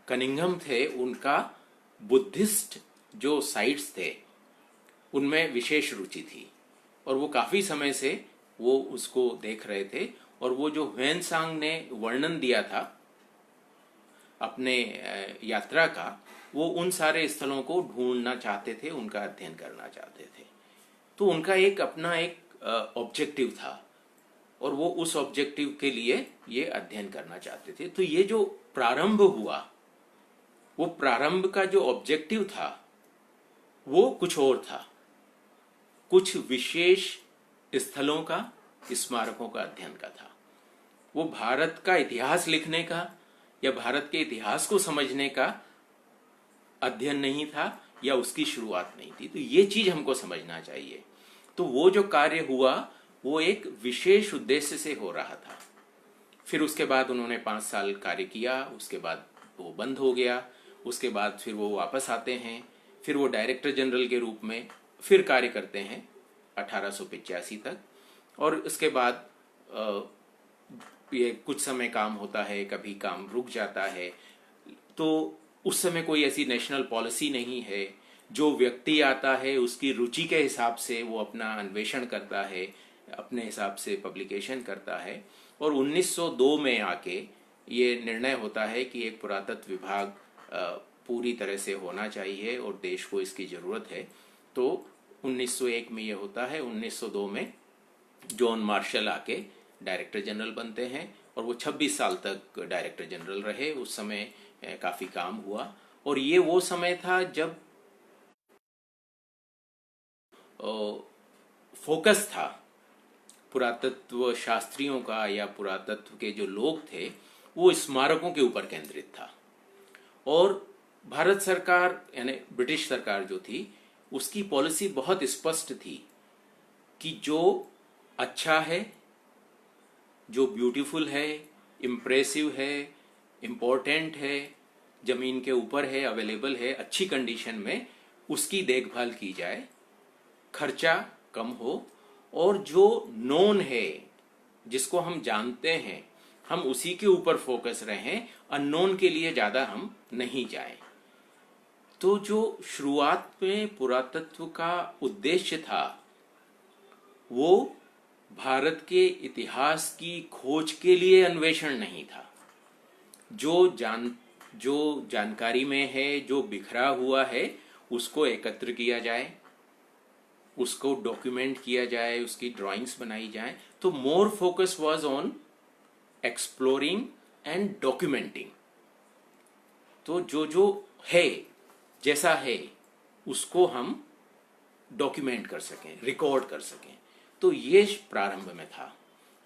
कनिंघम थे उनका बुद्धिस्ट जो साइट्स थे उनमें विशेष रुचि थी। और वो काफी समय से वो उसको देख रहे थे। और वो जो ह्वेनसांग ने वर्णन दिया था अपने यात्रा का, वो उन सारे स्थलों को ढूंढना चाहते थे, उनका अध्ययन करना चाहते थे। तो उनका एक अपना एक ऑब्जेक्टिव था और वो उस ऑब्जेक्टिव के लिए ये अध्ययन करना चाहते थे। तो ये जो प्रारंभ हुआ, वो प्रारंभ का जो ऑब्जेक्टिव था वो कुछ और था, कुछ विशेष स्थलों का, स्मारकों का अध्ययन का था। वो भारत का इतिहास लिखने का या भारत के इतिहास को समझने का अध्ययन नहीं था या उसकी शुरुआत नहीं थी। तो ये चीज हमको समझना चाहिए। तो वो जो कार्य हुआ वो एक विशेष उद्देश्य से हो रहा था। फिर उसके बाद उन्होंने 5 साल कार्य किया, उसके बाद वो बंद हो गया। उसके बाद फिर वो वापस आते हैं, फिर वो डायरेक्टर जनरल के रूप में फिर कार्य करते हैं 1885 तक। और उसके बाद ये कुछ समय काम होता है, कभी काम रुक जाता है। तो उस समय कोई ऐसी नेशनल पॉलिसी नहीं है। जो व्यक्ति आता है उसकी रुचि के हिसाब से वो अपना अन्वेषण करता है, अपने हिसाब से पब्लिकेशन करता है। और 1902 में आके ये निर्णय होता है कि एक पुरातत्व विभाग पूरी तरह से होना चाहिए और देश को इसकी जरूरत है। तो 1901 में ये होता है। 1902 में जॉन मार्शल आके डायरेक्टर जनरल बनते हैं और वो 26 साल तक डायरेक्टर जनरल रहे। उस समय काफी काम हुआ। और ये वो समय था जब फोकस था पुरातत्व शास्त्रियों का या पुरातत्व के जो लोग थे वो स्मारकों के ऊपर केंद्रित था। और भारत सरकार यानी ब्रिटिश सरकार जो थी उसकी पॉलिसी बहुत स्पष्ट थी कि जो अच्छा है, जो ब्यूटीफुल है, इम्प्रेसिव है, इम्पोर्टेंट है, जमीन के ऊपर है, अवेलेबल है, अच्छी कंडीशन में, उसकी देखभाल की जाए, खर्चा कम हो। और जो नोन है, जिसको हम जानते हैं, हम उसी के ऊपर फोकस रहें, अननोन के लिए ज्यादा हम नहीं जाएं। तो जो शुरुआत में पुरातत्व का उद्देश्य था वो भारत के इतिहास की खोज के लिए अन्वेषण नहीं था। जो जानकारी में है, जो बिखरा हुआ है, उसको एकत्र किया जाए, उसको डॉक्यूमेंट किया जाए, उसकी ड्राइंग्स बनाई जाए। तो more focus was on exploring and documenting. तो जो है, जैसा है, उसको हम डॉक्यूमेंट कर सकें, रिकॉर्ड कर सकें। तो ये प्रारंभ में था।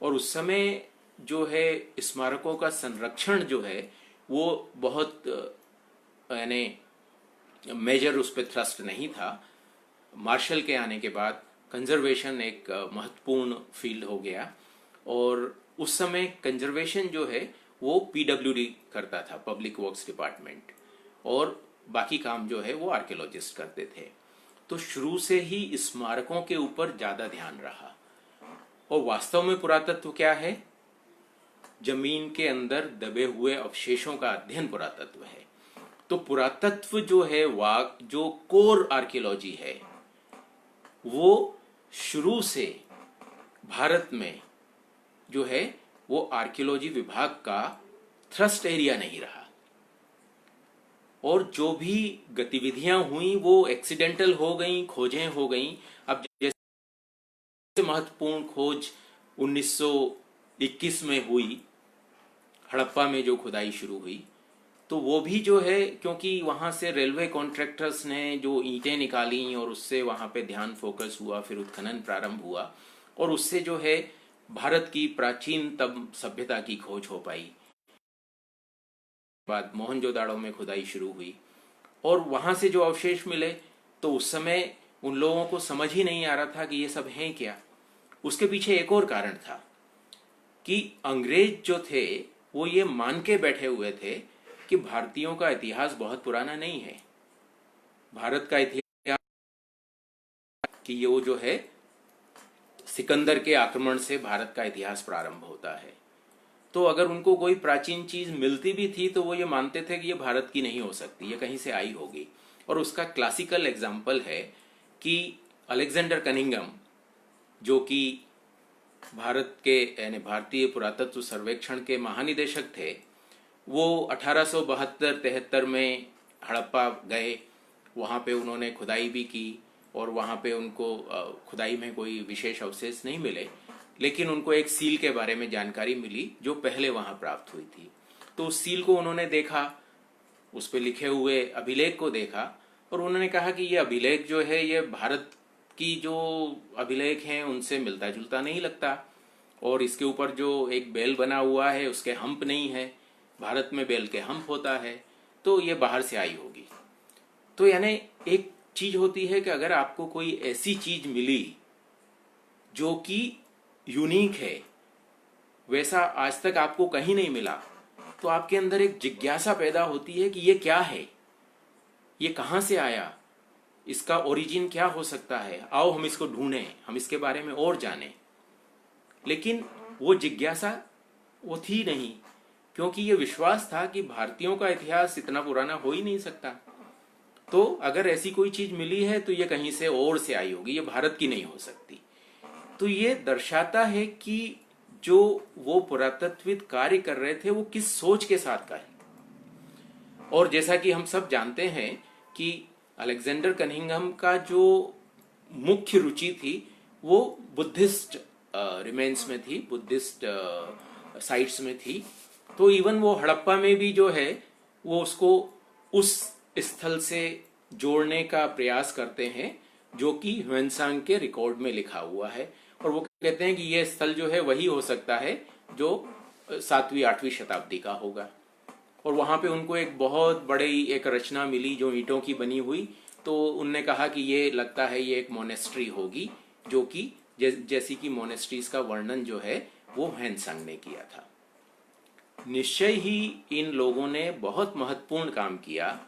और उस समय जो है स्मारकों का संरक्षण जो है वो बहुत यानी मेजर उस पर थ्रस्ट नहीं था। मार्शल के आने के बाद कंजर्वेशन एक महत्वपूर्ण फील्ड हो गया। और उस समय कंजर्वेशन जो है वो पीडब्ल्यूडी करता था, पब्लिक वर्क्स डिपार्टमेंट, और बाकी काम जो है वो आर्कियोलॉजिस्ट करते थे। तो शुरू से ही स्मारकों के ऊपर ज्यादा ध्यान रहा। और वास्तव में पुरातत्व क्या है? जमीन के अंदर दबे हुए अवशेषों का अध्ययन पुरातत्व है। तो पुरातत्व जो है, जो कोर आर्कियोलॉजी है, वो शुरू से भारत में जो है वो आर्कियोलॉजी विभाग का थ्रस्ट एरिया नहीं रहा। और जो भी गतिविधियां हुई वो एक्सीडेंटल हो गई, खोजें हो गई। अब जैसे महत्वपूर्ण खोज 1921 में हुई, हड़प्पा में जो खुदाई शुरू हुई, तो वो भी जो है, क्योंकि वहां से रेलवे कॉन्ट्रैक्टर्स ने जो ईंटें निकाली और उससे वहां पे ध्यान फोकस हुआ, फिर उत्खनन प्रारंभ हुआ और उससे जो है भारत की प्राचीनतम सभ्यता की खोज हो पाई। बाद मोहनजोदाड़ो में खुदाई शुरू हुई और वहां से जो अवशेष मिले, तो उस समय उन लोगों को समझ ही नहीं आ रहा था कि ये सब हैं क्या। उसके पीछे एक और कारण था कि अंग्रेज जो थे वो ये मान के बैठे हुए थे कि भारतीयों का इतिहास बहुत पुराना नहीं है। भारत का इतिहास कि ये वो जो है सिकंदर के आक्रमण से भारत का इतिहास प्रारंभ होता है। तो अगर उनको कोई प्राचीन चीज मिलती भी थी तो वो ये मानते थे कि ये भारत की नहीं हो सकती, ये कहीं से आई होगी। और उसका क्लासिकल एग्जाम्पल है कि अलेक्जेंडर कनिंगम जो कि भारत के यानी भारतीय पुरातत्व सर्वेक्षण के महानिदेशक थे, वो 1872-73 में हड़प्पा गए। वहाँ पे उन्होंने खुदाई भी की और वहाँ पे उनको खुदाई में कोई विशेष अवशेष नहीं मिले, लेकिन उनको एक सील के बारे में जानकारी मिली जो पहले वहाँ प्राप्त हुई थी। तो उस सील को उन्होंने देखा, उस पे लिखे हुए अभिलेख को देखा और उन्होंने कहा कि ये अभिलेख जो है ये भारत की जो अभिलेख हैं उनसे मिलता जुलता नहीं लगता, और इसके ऊपर जो एक बेल बना हुआ है उसके हम्प नहीं है, भारत में बेल के हम्प होता है, तो ये बाहर से आई होगी। तो यानी एक चीज होती है कि अगर आपको कोई ऐसी चीज मिली जो कि यूनिक है, वैसा आज तक आपको कहीं नहीं मिला, तो आपके अंदर एक जिज्ञासा पैदा होती है कि ये क्या है, ये कहाँ से आया, इसका ओरिजिन क्या हो सकता है, आओ हम इसको ढूंढें, हम इसके बारे में और जानें। लेकिन वो जिज्ञासा वो थी नहीं, क्योंकि ये विश्वास था कि भारतीयों का इतिहास इतना पुराना हो ही नहीं सकता। तो अगर ऐसी कोई चीज मिली है तो ये कहीं से और से आई होगी, ये भारत की नहीं हो सकती। तो ये दर्शाता है कि जो वो पुरातत्वविद कार्य कर रहे थे वो किस सोच के साथ कार्य। और जैसा कि हम सब जानते हैं कि अलेक्जेंडर कनिंघम का जो मुख्य रुचि थी वो बुद्धिस्ट रिमेन्स में थी, बुद्धिस्ट साइट्स में थी। तो इवन वो हड़प्पा में भी जो है वो उसको उस स्थल से जोड़ने का प्रयास करते हैं जो कि ह्वेनसांग के रिकॉर्ड में लिखा हुआ है, और वो कहते हैं कि यह स्थल जो है वही हो सकता है जो 7वीं-8वीं शताब्दी का होगा। और वहां पे उनको एक बहुत बड़ी एक रचना मिली जो ईंटों की बनी हुई, तो उनने कहा कि ये लगता है ये एक मोनेस्ट्री होगी, जो कि जैसी कि मोनेस्ट्रीज का वर्णन जो है वो ह्वेनसांग ने किया था। निश्चय ही इन लोगों ने बहुत महत्वपूर्ण काम किया,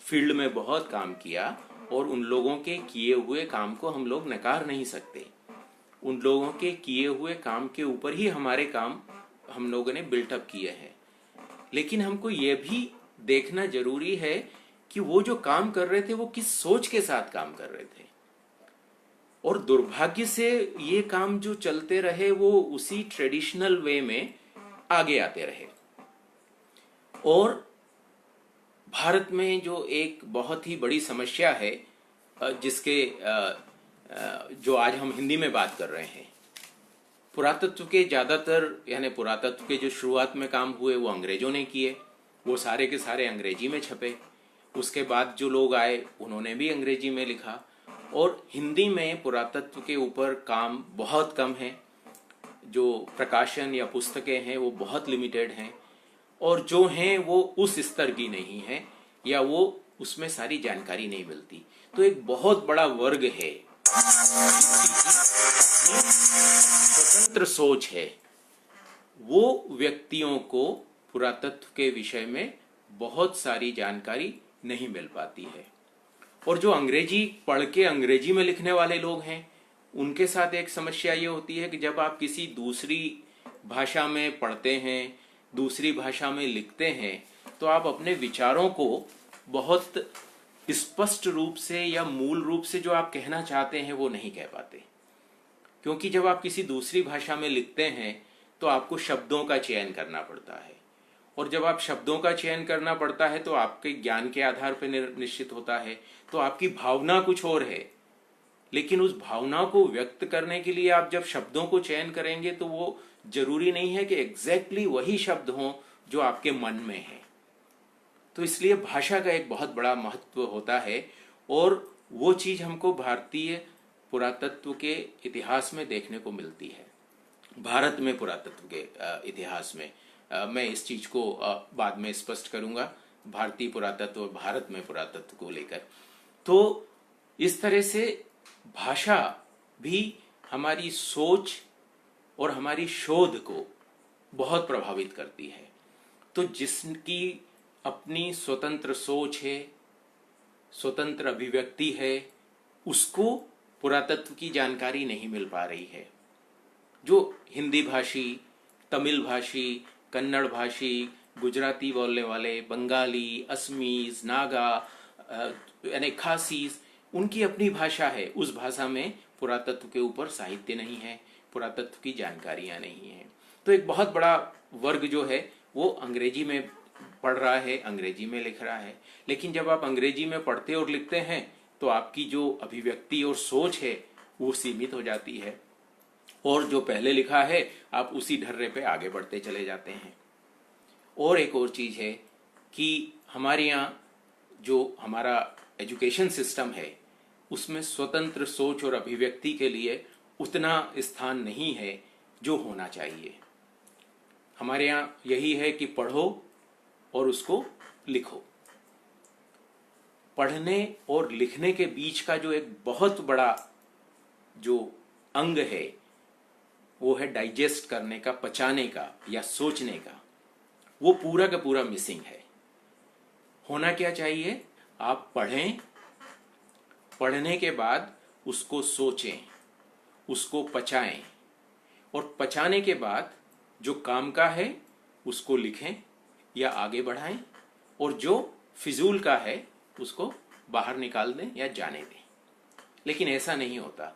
फील्ड में बहुत काम किया, और उन लोगों के किए हुए काम को हम लोग नकार नहीं सकते। उन लोगों के किए हुए काम के ऊपर ही हमारे काम हम लोगों ने बिल्टअप किए हैं। लेकिन हमको ये भी देखना जरूरी है कि वो जो काम कर रहे थे वो किस सोच के साथ काम कर रहे थे। और दुर्भाग्य से ये काम जो चलते रहे वो उसी ट्रेडिशनल वे में आगे आते रहे। और भारत में जो एक बहुत ही बड़ी समस्या है जिसके जो आज हम हिंदी में बात कर रहे हैं, पुरातत्व के ज्यादातर यानी पुरातत्व के जो शुरुआत में काम हुए वो अंग्रेजों ने किए, वो सारे के सारे अंग्रेजी में छपे। उसके बाद जो लोग आए उन्होंने भी अंग्रेजी में लिखा, और हिंदी में पुरातत्व के ऊपर काम बहुत कम है। जो प्रकाशन या पुस्तकें हैं वो बहुत लिमिटेड हैं, और जो हैं वो उस स्तर की नहीं है, या वो उसमें सारी जानकारी नहीं मिलती। तो एक बहुत बड़ा वर्ग है, स्वतंत्र सोच है, वो व्यक्तियों को पुरातत्व के विषय में बहुत सारी जानकारी नहीं मिल पाती है। और जो अंग्रेजी पढ़ के अंग्रेजी में लिखने वाले लोग हैं उनके साथ एक समस्या ये होती है कि जब आप किसी दूसरी भाषा में पढ़ते हैं, दूसरी भाषा में लिखते हैं, तो आप अपने विचारों को बहुत स्पष्ट रूप से या मूल रूप से जो आप कहना चाहते हैं वो नहीं कह पाते। क्योंकि जब आप किसी दूसरी भाषा में लिखते हैं तो आपको शब्दों का चयन करना पड़ता है, और जब आप शब्दों का चयन करना पड़ता है तो आपके ज्ञान के आधार पर निश्चित होता है, तो आपकी भावना कुछ और है। लेकिन उस भावना को व्यक्त करने के लिए आप जब शब्दों को चयन करेंगे तो वो जरूरी नहीं है कि एग्जैक्टली वही शब्द हों जो आपके मन में है। तो इसलिए भाषा का एक बहुत बड़ा महत्व होता है, और वो चीज हमको भारतीय पुरातत्व के इतिहास में देखने को मिलती है। भारत में पुरातत्व के इतिहास में मैं इस चीज को बाद में स्पष्ट करूंगा, भारतीय पुरातत्व और भारत में पुरातत्व को लेकर। तो इस तरह से भाषा भी हमारी सोच और हमारी शोध को बहुत प्रभावित करती है। तो जिसकी अपनी स्वतंत्र सोच है, स्वतंत्र अभिव्यक्ति है, उसको पुरातत्व की जानकारी नहीं मिल पा रही है। जो हिंदी भाषी, तमिल भाषी, कन्नड़ भाषी, गुजराती बोलने वाले, बंगाली, असमीज, नागा यानी खासीज, उनकी अपनी भाषा है, उस भाषा में पुरातत्व के ऊपर साहित्य नहीं है, पुरातत्व की जानकारियां नहीं है। तो एक बहुत बड़ा वर्ग जो है वो अंग्रेजी में पढ़ रहा है, अंग्रेजी में लिख रहा है। लेकिन जब आप अंग्रेजी में पढ़ते और लिखते हैं तो आपकी जो अभिव्यक्ति और सोच है वो सीमित हो जाती है, और जो पहले लिखा है आप उसी ढर्रे पे आगे बढ़ते चले जाते हैं। और एक और चीज है कि हमारे यहाँ जो हमारा एजुकेशन सिस्टम है उसमें स्वतंत्र सोच और अभिव्यक्ति के लिए उतना स्थान नहीं है जो होना चाहिए। हमारे यहाँ यही है कि पढ़ो और उसको लिखो। पढ़ने और लिखने के बीच का जो एक बहुत बड़ा जो अंग है वो है डाइजेस्ट करने का, पचाने का या सोचने का, वो पूरा का पूरा मिसिंग है। होना क्या चाहिए, आप पढ़ें, पढ़ने के बाद उसको सोचें, उसको पचाएं, और पचाने के बाद जो काम का है उसको लिखें या आगे बढ़ाएं, और जो फिजूल का है उसको बाहर निकाल दें या जाने दें। लेकिन ऐसा नहीं होता।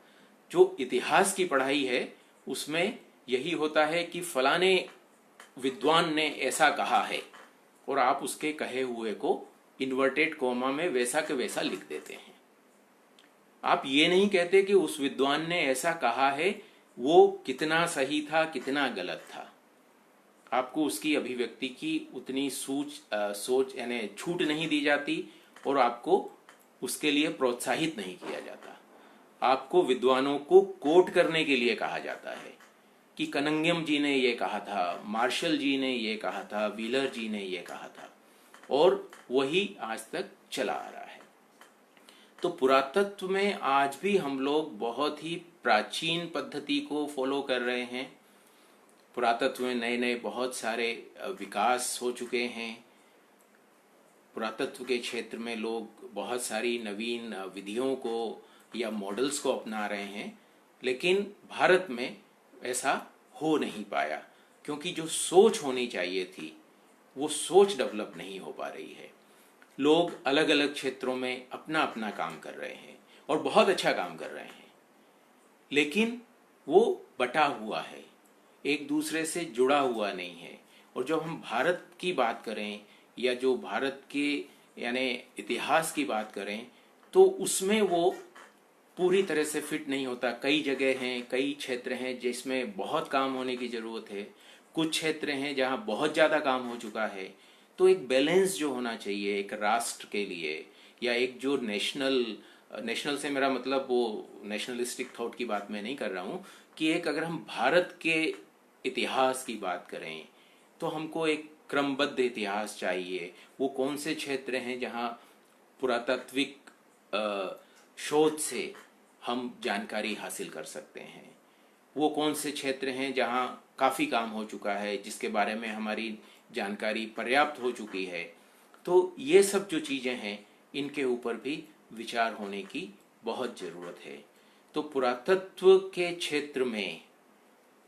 जो इतिहास की पढ़ाई है उसमें यही होता है कि फलाने विद्वान ने ऐसा कहा है, और आप उसके कहे हुए को इन्वर्टेड कोमा में वैसा के वैसा लिख देते हैं। आप ये नहीं कहते कि उस विद्वान ने ऐसा कहा है वो कितना सही था, कितना गलत था। आपको उसकी अभिव्यक्ति की उतनी सोच यानी छूट नहीं दी जाती, और आपको उसके लिए प्रोत्साहित नहीं किया जाता। आपको विद्वानों को कोट करने के लिए कहा जाता है कि कनिंघम जी ने ये कहा था, मार्शल जी ने ये कहा था, व्हीलर जी ने ये कहा था, और वही आज तक चला आ रहा है। तो पुरातत्व में आज भी हम लोग बहुत ही प्राचीन पद्धति को फॉलो कर रहे हैं। पुरातत्व में नए नए बहुत सारे विकास हो चुके हैं। पुरातत्व के क्षेत्र में लोग बहुत सारी नवीन विधियों को या मॉडल्स को अपना रहे हैं, लेकिन भारत में ऐसा हो नहीं पाया, क्योंकि जो सोच होनी चाहिए थी वो सोच डेवलप नहीं हो पा रही है। लोग अलग अलग क्षेत्रों में अपना अपना काम कर रहे हैं और बहुत अच्छा काम कर रहे हैं, लेकिन वो बटा हुआ है, एक दूसरे से जुड़ा हुआ नहीं है। और जब हम भारत की बात करें या जो भारत के यानी इतिहास की बात करें तो उसमें वो पूरी तरह से फिट नहीं होता। कई जगह हैं, कई क्षेत्र हैं जिसमें बहुत काम होने की जरूरत है, कुछ क्षेत्र हैं जहां बहुत ज़्यादा काम हो चुका है। तो एक बैलेंस जो होना चाहिए एक राष्ट्र के लिए, या एक जो नेशनल से मेरा मतलब वो नेशनलिस्टिक थॉट की बात मैं नहीं कर रहा हूँ, कि एक अगर हम भारत के इतिहास की बात करें तो हमको एक क्रमबद्ध इतिहास चाहिए। वो कौन से क्षेत्र हैं जहाँ पुरातात्विक शोध से हम जानकारी हासिल कर सकते हैं, वो कौन से क्षेत्र हैं जहाँ काफ़ी काम हो चुका है, जिसके बारे में हमारी जानकारी पर्याप्त हो चुकी है। तो ये सब जो चीज़ें हैं इनके ऊपर भी विचार होने की बहुत ज़रूरत है। तो पुरातत्व के क्षेत्र में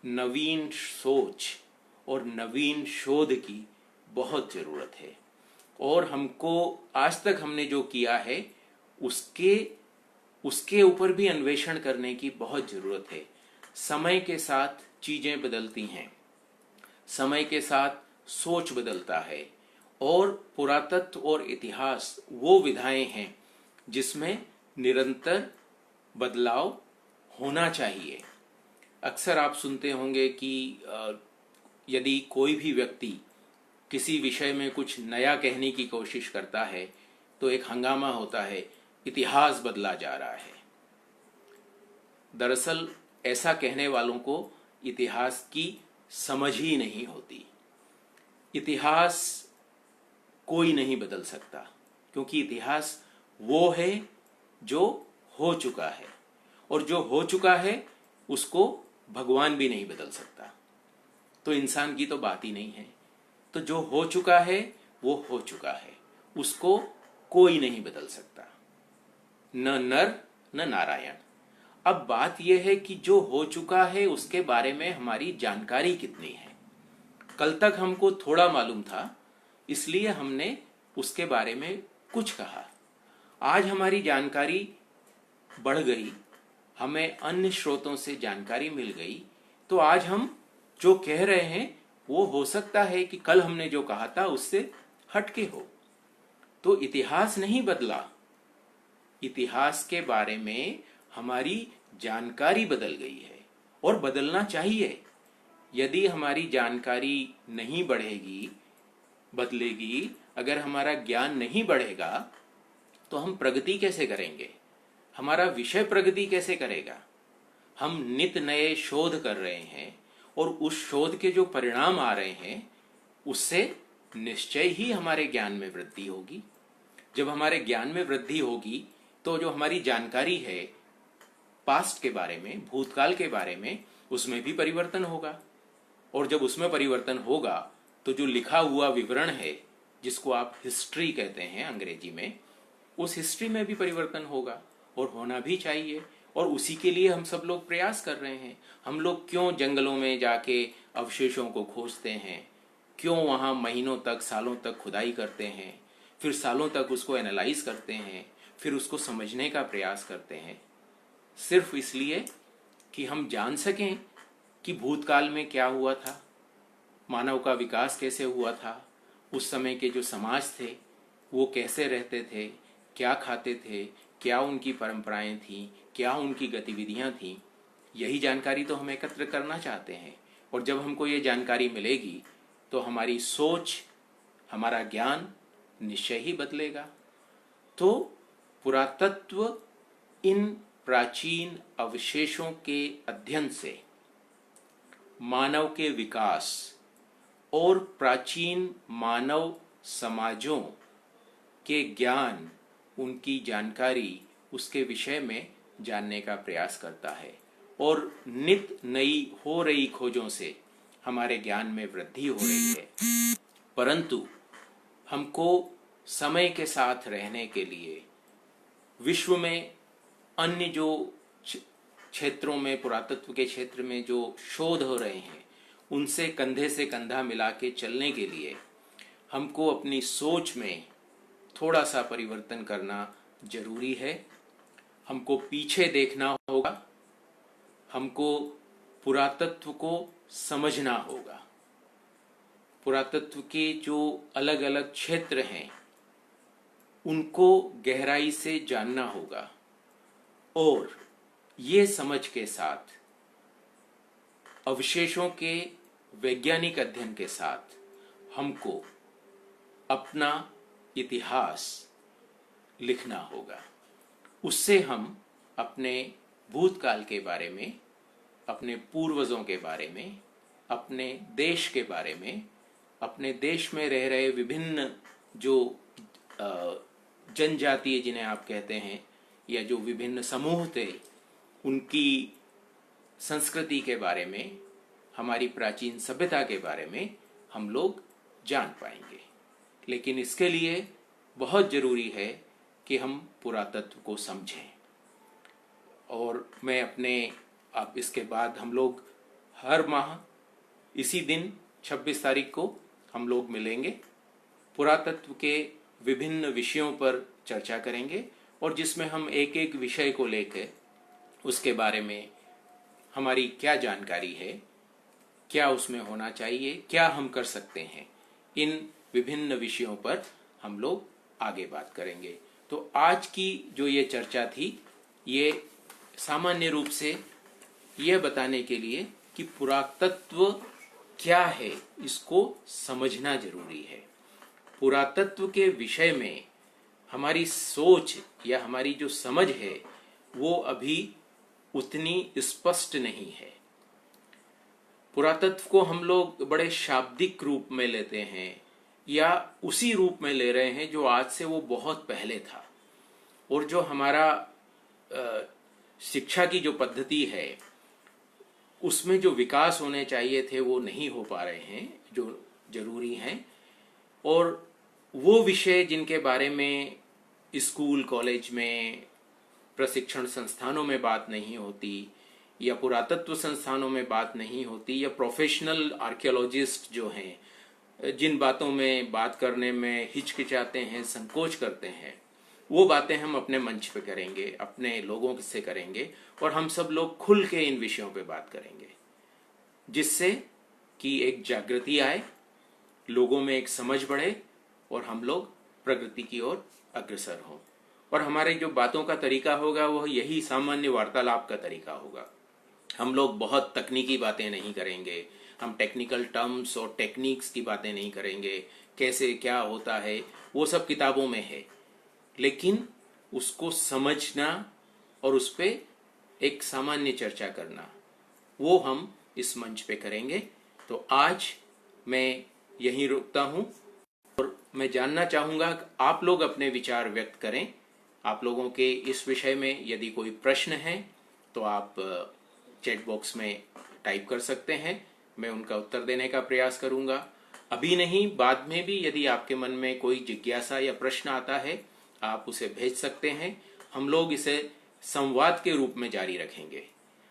नवीन सोच और नवीन शोध की बहुत ज़रूरत है, और हमको आज तक हमने जो किया है उसके ऊपर भी अन्वेषण करने की बहुत ज़रूरत है। समय के साथ चीज़ें बदलती हैं, समय के साथ सोच बदलता है, और पुरातत्व और इतिहास वो विधाएं हैं जिसमें निरंतर बदलाव होना चाहिए। अक्सर आप सुनते होंगे कि यदि कोई भी व्यक्ति किसी विषय में कुछ नया कहने की कोशिश करता है तो एक हंगामा होता है, इतिहास बदला जा रहा है। दरअसल ऐसा कहने वालों को इतिहास की समझ ही नहीं होती। इतिहास कोई नहीं बदल सकता, क्योंकि इतिहास वो है जो हो चुका है, और जो हो चुका है उसको भगवान भी नहीं बदल सकता। तो इंसान की तो बात ही नहीं है। तो जो हो चुका है वो हो चुका है, उसको कोई नहीं बदल सकता, न नर न नारायण। अब बात यह है कि जो हो चुका है उसके बारे में हमारी जानकारी कितनी है। कल तक हमको थोड़ा मालूम था, इसलिए हमने उसके बारे में कुछ कहा। आज हमारी जानकारी बढ़ गई, हमें अन्य स्रोतों से जानकारी मिल गई, तो आज हम जो कह रहे हैं वो हो सकता है कि कल हमने जो कहा था उससे हटके हो। तो इतिहास नहीं बदला, इतिहास के बारे में हमारी जानकारी बदल गई है और बदलना चाहिए। यदि हमारी जानकारी नहीं बढ़ेगी, बदलेगी, अगर हमारा ज्ञान नहीं बढ़ेगा तो हम प्रगति कैसे करेंगे, हमारा विषय प्रगति कैसे करेगा। हम नित नए शोध कर रहे हैं और उस शोध के जो परिणाम आ रहे हैं उससे निश्चय ही हमारे ज्ञान में वृद्धि होगी। जब हमारे ज्ञान में वृद्धि होगी तो जो हमारी जानकारी है पास्ट के बारे में, भूतकाल के बारे में, उसमें भी परिवर्तन होगा। और जब उसमें परिवर्तन होगा तो जो लिखा हुआ विवरण है, जिसको आप हिस्ट्री कहते हैं अंग्रेजी में, उस हिस्ट्री में भी परिवर्तन होगा और होना भी चाहिए। और उसी के लिए हम सब लोग प्रयास कर रहे हैं। हम लोग क्यों जंगलों में जाके अवशेषों को खोजते हैं, क्यों वहाँ महीनों तक, सालों तक खुदाई करते हैं, फिर सालों तक उसको एनालाइज करते हैं, फिर उसको समझने का प्रयास करते हैं, सिर्फ इसलिए कि हम जान सकें कि भूतकाल में क्या हुआ था, मानव का विकास कैसे हुआ था, उस समय के जो समाज थे वो कैसे रहते थे, क्या खाते थे, क्या उनकी परंपराएं थीं, क्या उनकी गतिविधियां थीं। यही जानकारी तो हम एकत्र करना चाहते हैं। और जब हमको ये जानकारी मिलेगी तो हमारी सोच, हमारा ज्ञान निश्चय ही बदलेगा। तो पुरातत्व इन प्राचीन अवशेषों के अध्ययन से मानव के विकास और प्राचीन मानव समाजों के ज्ञान, उनकी जानकारी, उसके विषय में जानने का प्रयास करता है। और नित नई हो रही खोजों से हमारे ज्ञान में वृद्धि हो रही है। परंतु हमको समय के साथ रहने के लिए विश्व में अन्य जो क्षेत्रों में, पुरातत्व के क्षेत्र में जो शोध हो रहे हैं, उनसे कंधे से कंधा मिला के चलने के लिए हमको अपनी सोच में थोड़ा सा परिवर्तन करना जरूरी है। हमको पीछे देखना होगा, हमको पुरातत्व को समझना होगा, पुरातत्व के जो अलग अलग क्षेत्र हैं उनको गहराई से जानना होगा। और ये समझ के साथ, अवशेषों के वैज्ञानिक अध्ययन के साथ, हमको अपना इतिहास लिखना होगा। उससे हम अपने भूतकाल के बारे में, अपने पूर्वजों के बारे में, अपने देश के बारे में, अपने देश में रह रहे विभिन्न जो जनजातीय जिन्हें आप कहते हैं, या जो विभिन्न समूह थे, उनकी संस्कृति के बारे में, हमारी प्राचीन सभ्यता के बारे में हम लोग जान पाएंगे। लेकिन इसके लिए बहुत जरूरी है कि हम पुरातत्व को समझें। और मैं अब इसके बाद हम लोग हर माह इसी दिन 26 तारीख को हम लोग मिलेंगे, पुरातत्व के विभिन्न विषयों पर चर्चा करेंगे, और जिसमें हम एक एक विषय को लेकर उसके बारे में हमारी क्या जानकारी है, क्या उसमें होना चाहिए, क्या हम कर सकते हैं, इन विभिन्न विषयों पर हम लोग आगे बात करेंगे। तो आज की जो ये चर्चा थी, ये सामान्य रूप से ये बताने के लिए कि पुरातत्व क्या है, इसको समझना जरूरी है। पुरातत्व के विषय में हमारी सोच या हमारी जो समझ है वो अभी उतनी स्पष्ट नहीं है। पुरातत्व को हम लोग बड़े शाब्दिक रूप में लेते हैं, या उसी रूप में ले रहे हैं जो आज से वो बहुत पहले था। और जो हमारा शिक्षा की जो पद्धति है, उसमें जो विकास होने चाहिए थे वो नहीं हो पा रहे हैं, जो जरूरी हैं। और वो विषय जिनके बारे में स्कूल कॉलेज में, प्रशिक्षण संस्थानों में बात नहीं होती, या पुरातत्व संस्थानों में बात नहीं होती, या प्रोफेशनल आर्कियोलॉजिस्ट जो हैं जिन बातों में बात करने में हिचकिचाते हैं, संकोच करते हैं, वो बातें हम अपने मंच पे करेंगे, अपने लोगों से करेंगे, और हम सब लोग खुल के इन विषयों पे बात करेंगे, जिससे कि एक जागृति आए, लोगों में एक समझ बढ़े और हम लोग प्रगति की ओर अग्रसर हों। और हमारे जो बातों का तरीका होगा वो यही सामान्य वार्तालाप का तरीका होगा। हम लोग बहुत तकनीकी बातें नहीं करेंगे, हम टेक्निकल टर्म्स और टेक्निक्स की बातें नहीं करेंगे, कैसे क्या होता है वो सब किताबों में है, लेकिन उसको समझना और उस पर एक सामान्य चर्चा करना, वो हम इस मंच पे करेंगे। तो आज मैं यहीं रुकता हूं और मैं जानना चाहूँगा कि आप लोग अपने विचार व्यक्त करें। आप लोगों के इस विषय में यदि कोई प्रश्न है तो आप चैट बॉक्स में टाइप कर सकते हैं, मैं उनका उत्तर देने का प्रयास करूँगा। अभी नहीं, बाद में भी यदि आपके मन में कोई जिज्ञासा या प्रश्न आता है आप उसे भेज सकते हैं। हम लोग इसे संवाद के रूप में जारी रखेंगे।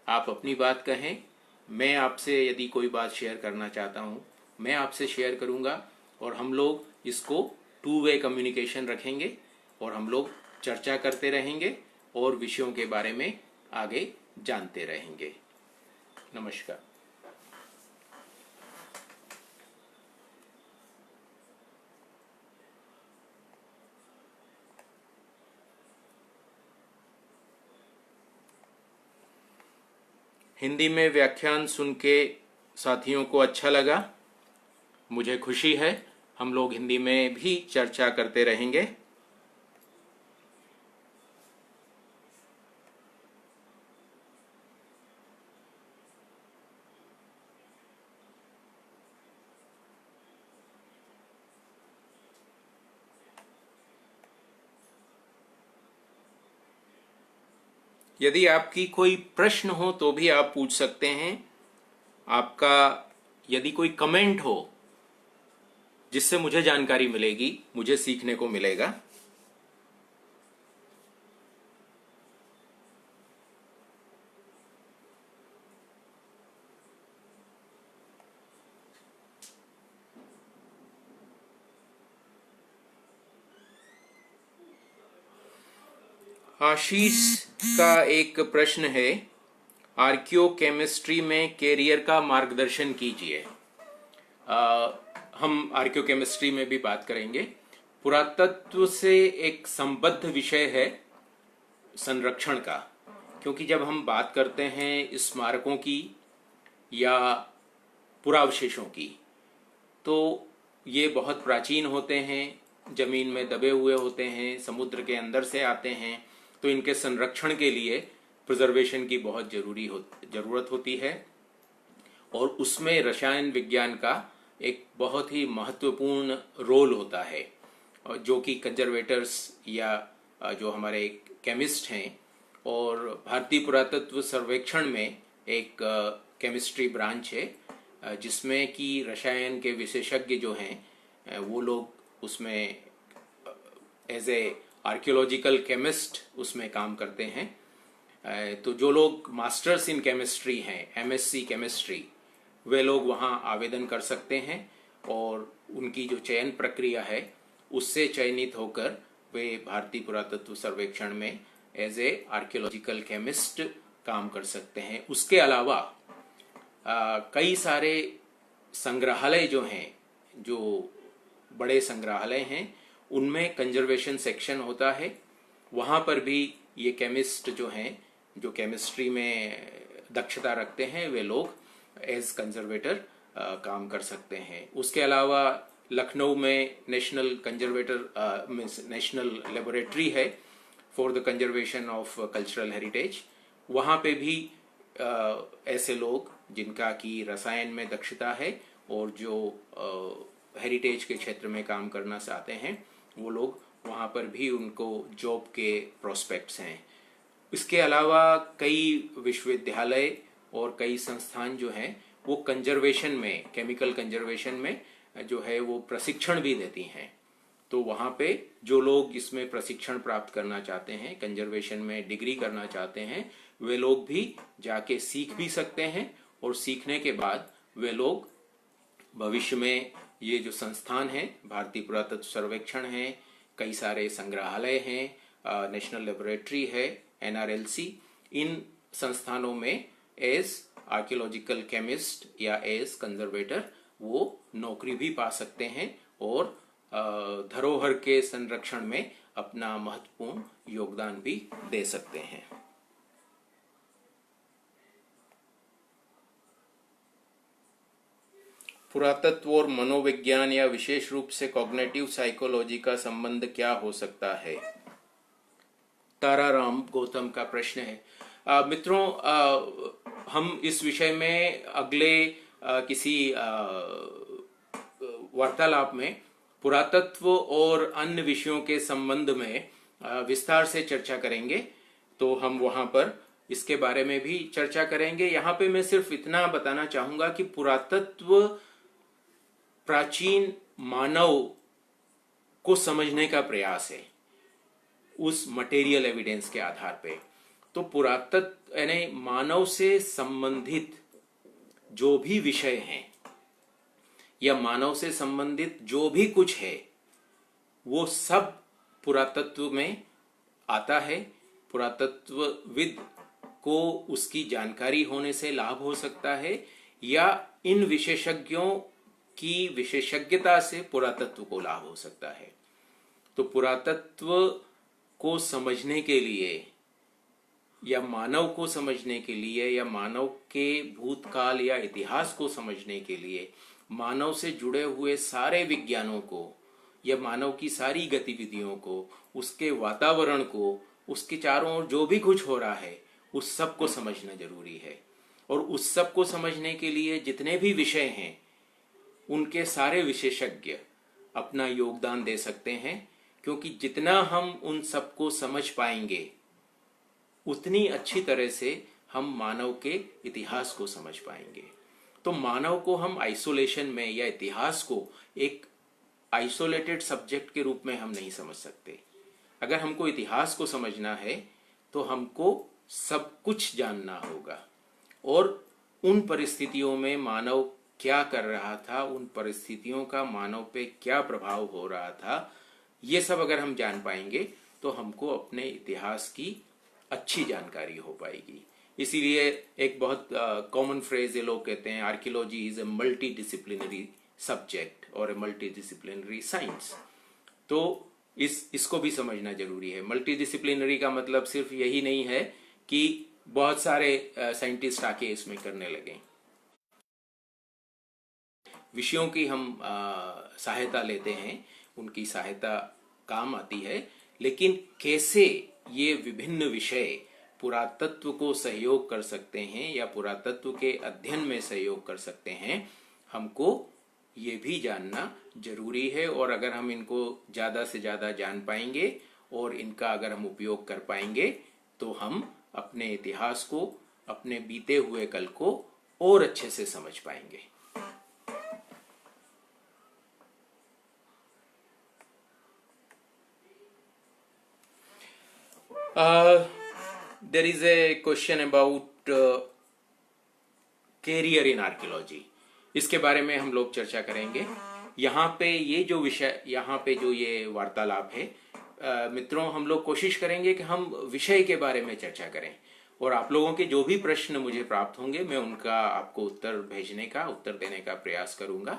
आप अपनी बात कहें, मैं आपसे यदि कोई बात शेयर करना चाहता हूँ मैं आपसे शेयर करूँगा, और हम लोग इसको टू वे कम्युनिकेशन रखेंगे और हम लोग चर्चा करते रहेंगे और विषयों के बारे में आगे जानते रहेंगे। नमस्कार। हिंदी में व्याख्यान सुन के साथियों को अच्छा लगा, मुझे खुशी है। हम लोग हिंदी में भी चर्चा करते रहेंगे। यदि आपकी कोई प्रश्न हो तो भी आप पूछ सकते हैं। आपका यदि कोई कमेंट हो जिससे मुझे जानकारी मिलेगी, मुझे सीखने को मिलेगा। आशीष का एक प्रश्न है, आर्कियो केमिस्ट्री में कैरियर का मार्गदर्शन कीजिए। हम आर्कियो केमिस्ट्री में भी बात करेंगे। पुरातत्व से एक संबद्ध विषय है संरक्षण का, क्योंकि जब हम बात करते हैं स्मारकों की या पुरावशेषों की, तो ये बहुत प्राचीन होते हैं, जमीन में दबे हुए होते हैं, समुद्र के अंदर से आते हैं, तो इनके संरक्षण के लिए प्रिजर्वेशन की बहुत जरूरत होती है, और उसमें रसायन विज्ञान का एक बहुत ही महत्वपूर्ण रोल होता है, जो कि कंजर्वेटर्स या जो हमारे केमिस्ट हैं, और भारतीय पुरातत्व सर्वेक्षण में एक केमिस्ट्री ब्रांच है जिसमें कि रसायन के विशेषज्ञ जो हैं वो लोग उसमें एज ए आर्कियोलॉजिकल केमिस्ट उसमें काम करते हैं। तो जो लोग मास्टर्स इन केमिस्ट्री हैं, एमएससी केमिस्ट्री, वे लोग वहाँ आवेदन कर सकते हैं, और उनकी जो चयन प्रक्रिया है उससे चयनित होकर वे भारतीय पुरातत्व सर्वेक्षण में एज ए आर्कियोलॉजिकल केमिस्ट काम कर सकते हैं। उसके अलावा कई सारे संग्रहालय जो हैं, जो बड़े संग्रहालय हैं, उनमें कंजर्वेशन सेक्शन होता है। वहाँ पर भी ये केमिस्ट जो हैं, जो केमिस्ट्री में दक्षता रखते हैं, वे लोग एज कंजर्वेटर काम कर सकते हैं। उसके अलावा लखनऊ में नेशनल कंजर्वेटर नेशनल लेबोरेटरी है for the conservation of cultural heritage. वहाँ पे भी ऐसे लोग जिनका की रसायन में दक्षता है और जो हेरिटेज के क्षेत्र में काम करना चाहते हैं, वो लोग वहाँ पर भी उनको जॉब के प्रोस्पेक्ट्स हैं। इसके अलावा कई विश्वविद्यालय और कई संस्थान जो हैं वो कंजर्वेशन में, केमिकल कंजर्वेशन में जो है वो प्रशिक्षण भी देती हैं। तो वहाँ पे जो लोग इसमें प्रशिक्षण प्राप्त करना चाहते हैं, कंजर्वेशन में डिग्री करना चाहते हैं, वे लोग भी जाके सीख भी सकते हैं, और सीखने के बाद वे लोग भविष्य में ये जो संस्थान है, भारतीय पुरातत्व सर्वेक्षण है, कई सारे संग्रहालय हैं, नेशनल लेबोरेटरी है NRLC, इन संस्थानों में एज आर्कियोलॉजिकल केमिस्ट या एज कंजर्वेटर वो नौकरी भी पा सकते हैं और धरोहर के संरक्षण में अपना महत्वपूर्ण योगदान भी दे सकते हैं। पुरातत्व और मनोविज्ञान या विशेष रूप से कॉग्निटिव साइकोलॉजी का संबंध क्या हो सकता है? ताराराम गौतम का प्रश्न है। मित्रों, हम इस विषय में अगले किसी वार्तालाप में पुरातत्व और अन्य विषयों के संबंध में विस्तार से चर्चा करेंगे, तो हम वहां पर इसके बारे में भी चर्चा करेंगे। यहाँ पे मैं सिर्फ इतना बताना चाहूंगा कि पुरातत्व प्राचीन मानव को समझने का प्रयास है उस मटेरियल एविडेंस के आधार पे। तो पुरातत्व यानी मानव से संबंधित जो भी विषय हैं या मानव से संबंधित जो भी कुछ है वो सब पुरातत्व में आता है। पुरातत्वविद को उसकी जानकारी होने से लाभ हो सकता है या इन विशेषज्ञों की विशेषज्ञता से पुरातत्व को लाभ हो सकता है। तो पुरातत्व को समझने के लिए या मानव को समझने के लिए या मानव के भूतकाल या इतिहास को समझने के लिए मानव से जुड़े हुए सारे विज्ञानों को या मानव की सारी गतिविधियों को, उसके वातावरण को, उसके चारों ओर जो भी कुछ हो रहा है उस सब को समझना जरूरी है। और उस सब को समझने के लिए जितने भी विषय हैं उनके सारे विशेषज्ञ अपना योगदान दे सकते हैं, क्योंकि जितना हम उन सबको समझ पाएंगे उतनी अच्छी तरह से हम मानव के इतिहास को समझ पाएंगे। तो मानव को हम आइसोलेशन में या इतिहास को एक आइसोलेटेड सब्जेक्ट के रूप में हम नहीं समझ सकते। अगर हमको इतिहास को समझना है तो हमको सब कुछ जानना होगा और उन परिस्थितियों में मानव क्या कर रहा था, उन परिस्थितियों का मानव पे क्या प्रभाव हो रहा था, ये सब अगर हम जान पाएंगे तो हमको अपने इतिहास की अच्छी जानकारी हो पाएगी। इसीलिए एक बहुत कॉमन फ्रेज ये लोग कहते हैं, archaeology is a multi disciplinary subject और ए मल्टी डिसिप्लिनरी साइंस। तो इसको भी समझना जरूरी है। मल्टी डिसिप्लिनरी का मतलब सिर्फ यही नहीं है कि बहुत सारे साइंटिस्ट आके इसमें करने लगे। विषयों की हम सहायता लेते हैं, उनकी सहायता काम आती है, लेकिन कैसे ये विभिन्न विषय पुरातत्व को सहयोग कर सकते हैं या पुरातत्व के अध्ययन में सहयोग कर सकते हैं, हमको ये भी जानना जरूरी है। और अगर हम इनको ज्यादा से ज्यादा जान पाएंगे और इनका अगर हम उपयोग कर पाएंगे तो हम अपने इतिहास को, अपने बीते हुए कल को और अच्छे से समझ पाएंगे। There is a question about career in archaeology. इसके बारे में हम लोग चर्चा करेंगे। यहाँ पे ये जो विषय, यहाँ पे जो ये वार्तालाप है, मित्रों, हम लोग कोशिश करेंगे कि हम विषय के बारे में चर्चा करें और आप लोगों के जो भी प्रश्न मुझे प्राप्त होंगे मैं उनका आपको उत्तर देने का प्रयास करूंगा।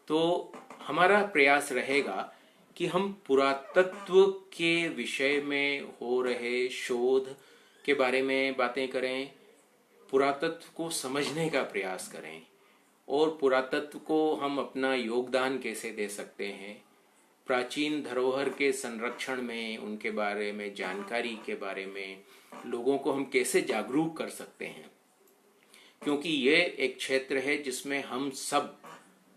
तो हमारा प्रयास रहेगा कि हम पुरातत्व के विषय में हो रहे शोध के बारे में बातें करें, पुरातत्व को समझने का प्रयास करें और पुरातत्व को हम अपना योगदान कैसे दे सकते हैं, प्राचीन धरोहर के संरक्षण में, उनके बारे में जानकारी के बारे में लोगों को हम कैसे जागरूक कर सकते हैं। क्योंकि ये एक क्षेत्र है जिसमें हम सब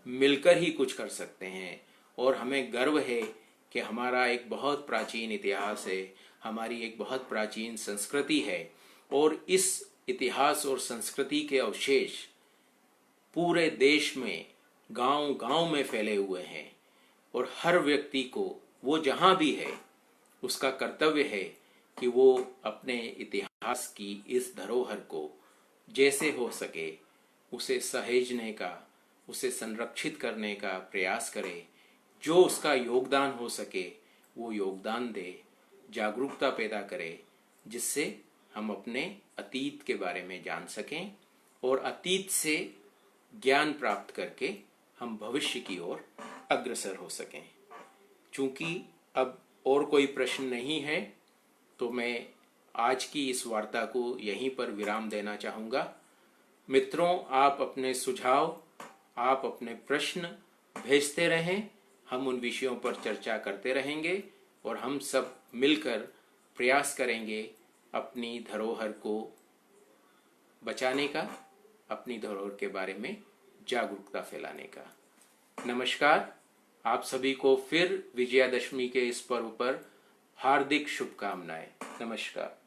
मिलकर ही कुछ कर सकते हैं और हमें गर्व है कि हमारा एक बहुत प्राचीन इतिहास है, हमारी एक बहुत प्राचीन संस्कृति है और इस इतिहास और संस्कृति के अवशेष पूरे देश में गांव-गांव में फैले हुए हैं और हर व्यक्ति को, वो जहां भी है, उसका कर्तव्य है कि वो अपने इतिहास की इस धरोहर को जैसे हो सके उसे सहेजने का, उसे संरक्षित करने का प्रयास करे। जो उसका योगदान हो सके वो योगदान दे जागरूकता पैदा करे, जिससे हम अपने अतीत के बारे में जान सकें और अतीत से ज्ञान प्राप्त करके हम भविष्य की ओर अग्रसर हो सकें। चूंकि अब और कोई प्रश्न नहीं है, तो मैं आज की इस वार्ता को यहीं पर विराम देना चाहूँगा। मित्रों, आप अपने सुझाव, आप अपने प्रश्न भेजते रहें। हम उन विषयों पर चर्चा करते रहेंगे और हम सब मिलकर प्रयास करेंगे अपनी धरोहर को बचाने का, अपनी धरोहर के बारे में जागरूकता फैलाने का। नमस्कार। आप सभी को फिर विजयादशमी के इस पर्व पर हार्दिक शुभकामनाएं। नमस्कार।